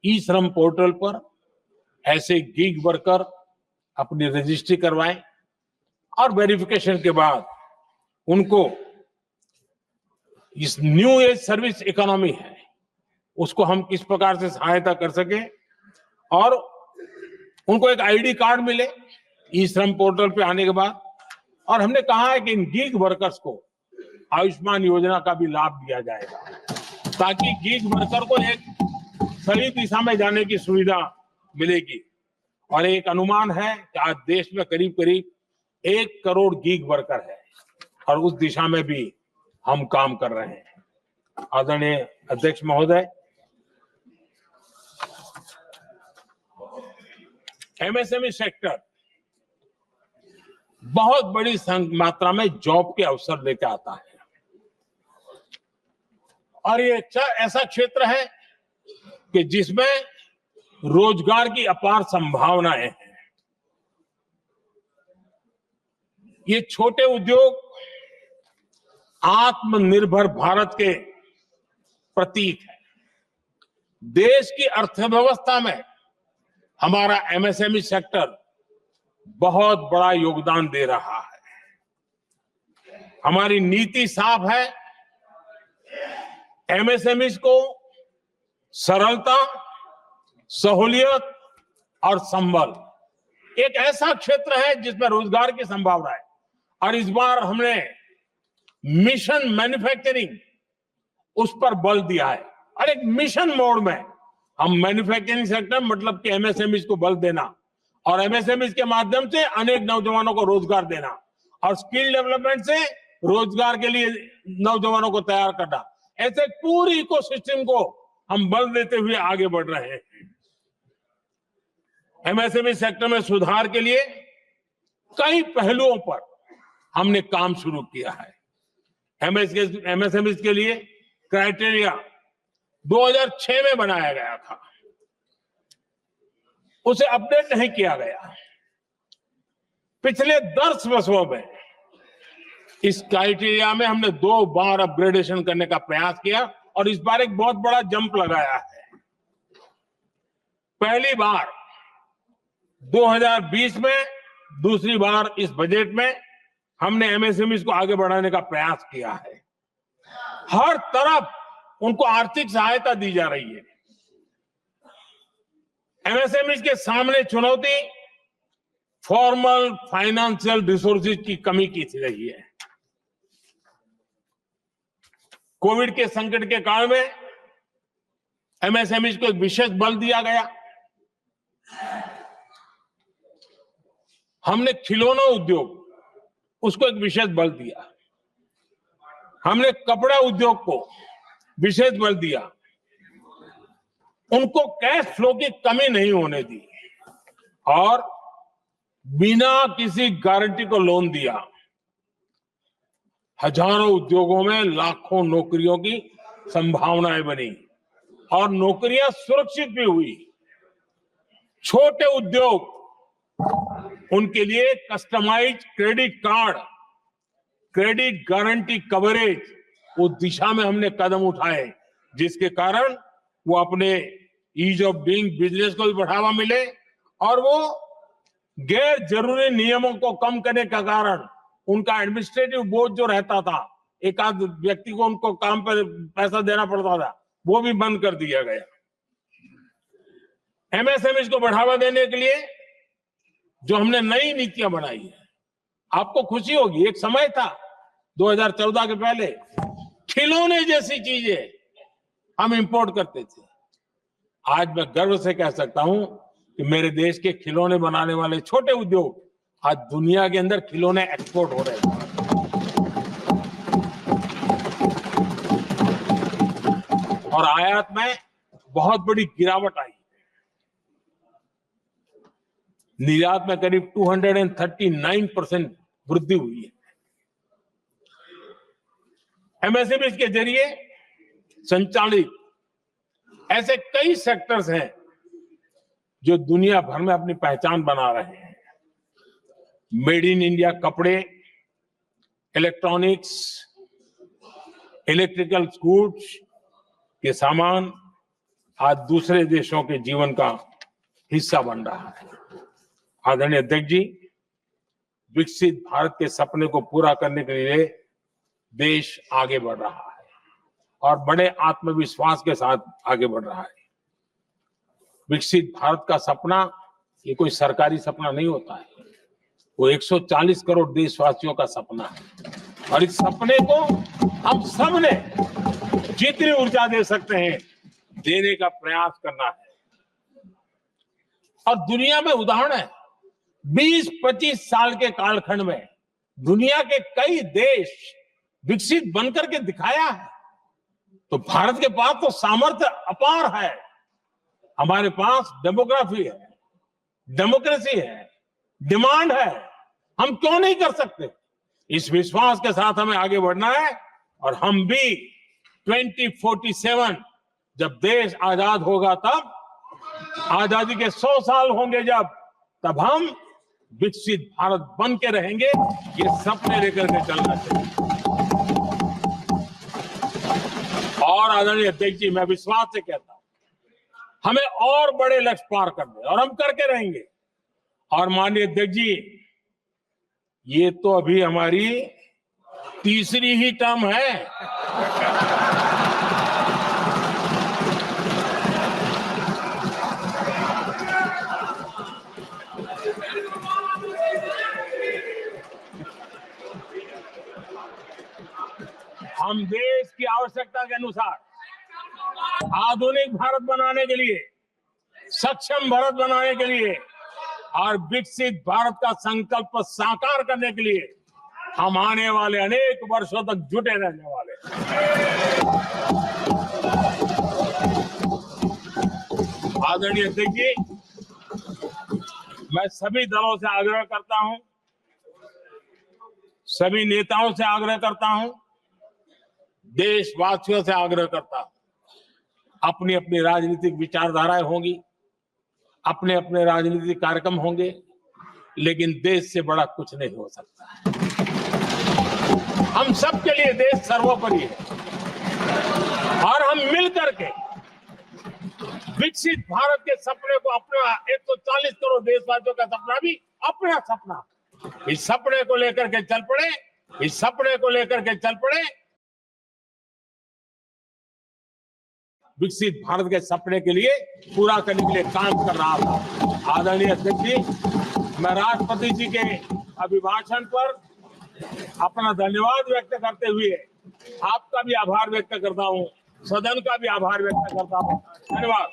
ई श्रम पोर्टल पर ऐसे गिग वर्कर अपनी रजिस्ट्री करवाएं और वेरिफिकेशन के बाद उनको इस न्यू एज सर्विस इकोनॉमी है उसको हम किस प्रकार से सहायता कर सके और उनको एक आईडी कार्ड मिले ई श्रम पोर्टल पे आने के बाद। और हमने कहा है कि इन गिग वर्कर्स को आयुष्मान योजना का भी लाभ दिया जाएगा ताकि गिग वर्कर को एक सही दिशा में जाने की सुविधा मिलेगी। और एक अनुमान है कि आज देश में करीब करीब 1 करोड़ गिग वर्कर है और उस दिशा में भी हम काम कर रहे हैं। आदरणीय अध्यक्ष महोदय, एमएसएमई सेक्टर बहुत बड़ी मात्रा में जॉब के अवसर लेकर आता है और ये ऐसा क्षेत्र है कि जिसमें रोजगार की अपार संभावनाएं हैं। ये छोटे उद्योग आत्मनिर्भर भारत के प्रतीक है। देश की अर्थव्यवस्था में हमारा एमएसएमई सेक्टर बहुत बड़ा योगदान दे रहा है। हमारी नीति साफ है, एमएसएमई को सरलता, सहूलियत और संबल, एक ऐसा क्षेत्र है जिसमें रोजगार की संभावना है। और इस बार हमने मिशन मैन्युफैक्चरिंग उस पर बल दिया है और एक मिशन मोड में हम मैन्युफैक्चरिंग सेक्टर मतलब कि एमएसएमई को बल देना और एमएसएमई के माध्यम से अनेक नौजवानों को रोजगार देना और स्किल डेवलपमेंट से रोजगार के लिए नौजवानों को तैयार करना, ऐसे पूरी इकोसिस्टम को हम बल देते हुए आगे बढ़ रहे हैं। एमएसएमई सेक्टर में सुधार के लिए कई पहलुओं पर हमने काम शुरू किया है। एमएसएमई के लिए क्राइटेरिया 2006 में बनाया गया था, उसे अपडेट नहीं किया गया। पिछले 10 वर्षों में इस क्राइटेरिया में हमने 2 बार अपग्रेडेशन करने का प्रयास किया और इस बार एक बहुत बड़ा जंप लगाया है। पहली बार 2020 में, दूसरी बार इस बजट में हमने एमएसएमई को आगे बढ़ाने का प्रयास किया है। हर तरफ उनको आर्थिक सहायता दी जा रही है। एमएसएमई के सामने चुनौती फॉर्मल फाइनेंशियल रिसोर्सेज की कमी की रही है। कोविड के संकट के काल में एमएसएमई को विशेष बल दिया गया। हमने खिलौना उद्योग उसको एक विशेष बल दिया। हमने कपड़ा उद्योग को विशेष बल दिया, उनको कैश फ्लो की कमी नहीं होने दी और बिना किसी गारंटी को लोन दिया। हजारों उद्योगों में लाखों नौकरियों की संभावनाएं बनी और नौकरियां सुरक्षित भी हुई। छोटे उद्योग, उनके लिए customize credit card, credit guarantee coverage, उस दिशा में हमने कदम उठाए जिसके कारण वो अपने ईज ऑफ डूइंग बिजनेस को भी बढ़ावा मिले और वो गैर जरूरी नियमों को कम करने का कारण उनका एडमिनिस्ट्रेटिव बोझ जो रहता था, एक आध व्यक्ति को उनको काम पर पैसा देना पड़ता था, वो भी बंद कर दिया गया। एमएसएमई को बढ़ावा देने के लिए जो हमने नई नीतियां बनाई है, आपको खुशी होगी, एक समय था 2014 के पहले खिलौने जैसी चीजें हम इंपोर्ट करते थे। आज मैं गर्व से कह सकता हूं कि मेरे देश के खिलौने बनाने वाले छोटे उद्योग आज दुनिया के अंदर खिलौने एक्सपोर्ट हो रहे हैं। और आयात में बहुत बड़ी गिरावट आई, निर्यात में करीब 239% वृद्धि हुई है। एमएसएमई के जरिए संचालित ऐसे कई सेक्टर्स हैं जो दुनिया भर में अपनी पहचान बना रहे हैं। मेड इन इंडिया कपड़े, इलेक्ट्रॉनिक्स, इलेक्ट्रिकल गुड्स के सामान आज दूसरे देशों के जीवन का हिस्सा बन रहा है। आदरणीय अध्यक्ष जी, विकसित भारत के सपने को पूरा करने के लिए देश आगे बढ़ रहा है और बड़े आत्मविश्वास के साथ आगे बढ़ रहा है। विकसित भारत का सपना ये कोई सरकारी सपना नहीं होता है, वो 140 करोड़ देशवासियों का सपना है और इस सपने को हम सब ने जितनी ऊर्जा दे सकते हैं देने का प्रयास करना है। और दुनिया में उदाहरण है, 20-25 साल के कालखंड में दुनिया के कई देश विकसित बनकर के दिखाया है। तो भारत के पास तो सामर्थ्य अपार है, हमारे पास डेमोग्राफी है, डेमोक्रेसी है, डिमांड है, हम क्यों नहीं कर सकते। इस विश्वास के साथ हमें आगे बढ़ना है और हम भी 2047 जब देश आजाद होगा, तब आजादी के 100 साल होंगे जब, तब हम विकसित भारत बन के रहेंगे। ये सपने लेकर के चलना चाहिए। और आदरणीय अध्यक्ष जी, मैं विश्वास से कहता हूं हमें और बड़े लक्ष्य पार करने और हम करके रहेंगे। और माननीय अध्यक्ष जी, ये तो अभी हमारी तीसरी ही टर्म है। हम देश की आवश्यकता के अनुसार आधुनिक भारत बनाने के लिए, सक्षम भारत बनाने के लिए और विकसित भारत का संकल्प साकार करने के लिए हम आने वाले अनेक वर्षों तक जुटे रहने वाले हैं। आदरणीय अध्यक्ष जी, मैं सभी दलों से आग्रह करता हूं, सभी नेताओं से आग्रह करता हूं, देशवासियों से आग्रह करता हूं, अपनी अपनी राजनीतिक विचारधाराएं होंगी, अपने अपने राजनीतिक कार्यक्रम होंगे, लेकिन देश से बड़ा कुछ नहीं हो सकता है। हम सबके लिए देश सर्वोपरि है और हम मिलकर के विकसित भारत के सपने को, अपना 140 करोड़ देशवासियों का सपना भी अपना सपना, इस सपने को लेकर के चल पड़े, इस सपने को लेकर के चल पड़े। विकसित भारत के सपने के लिए पूरा करने के लिए काम कर रहा था। आदरणीय अध्यक्ष जी, मैं राष्ट्रपति जी के अभिभाषण पर अपना धन्यवाद व्यक्त करते हुए आपका भी आभार व्यक्त करता हूं, सदन का भी आभार व्यक्त करता हूं। धन्यवाद।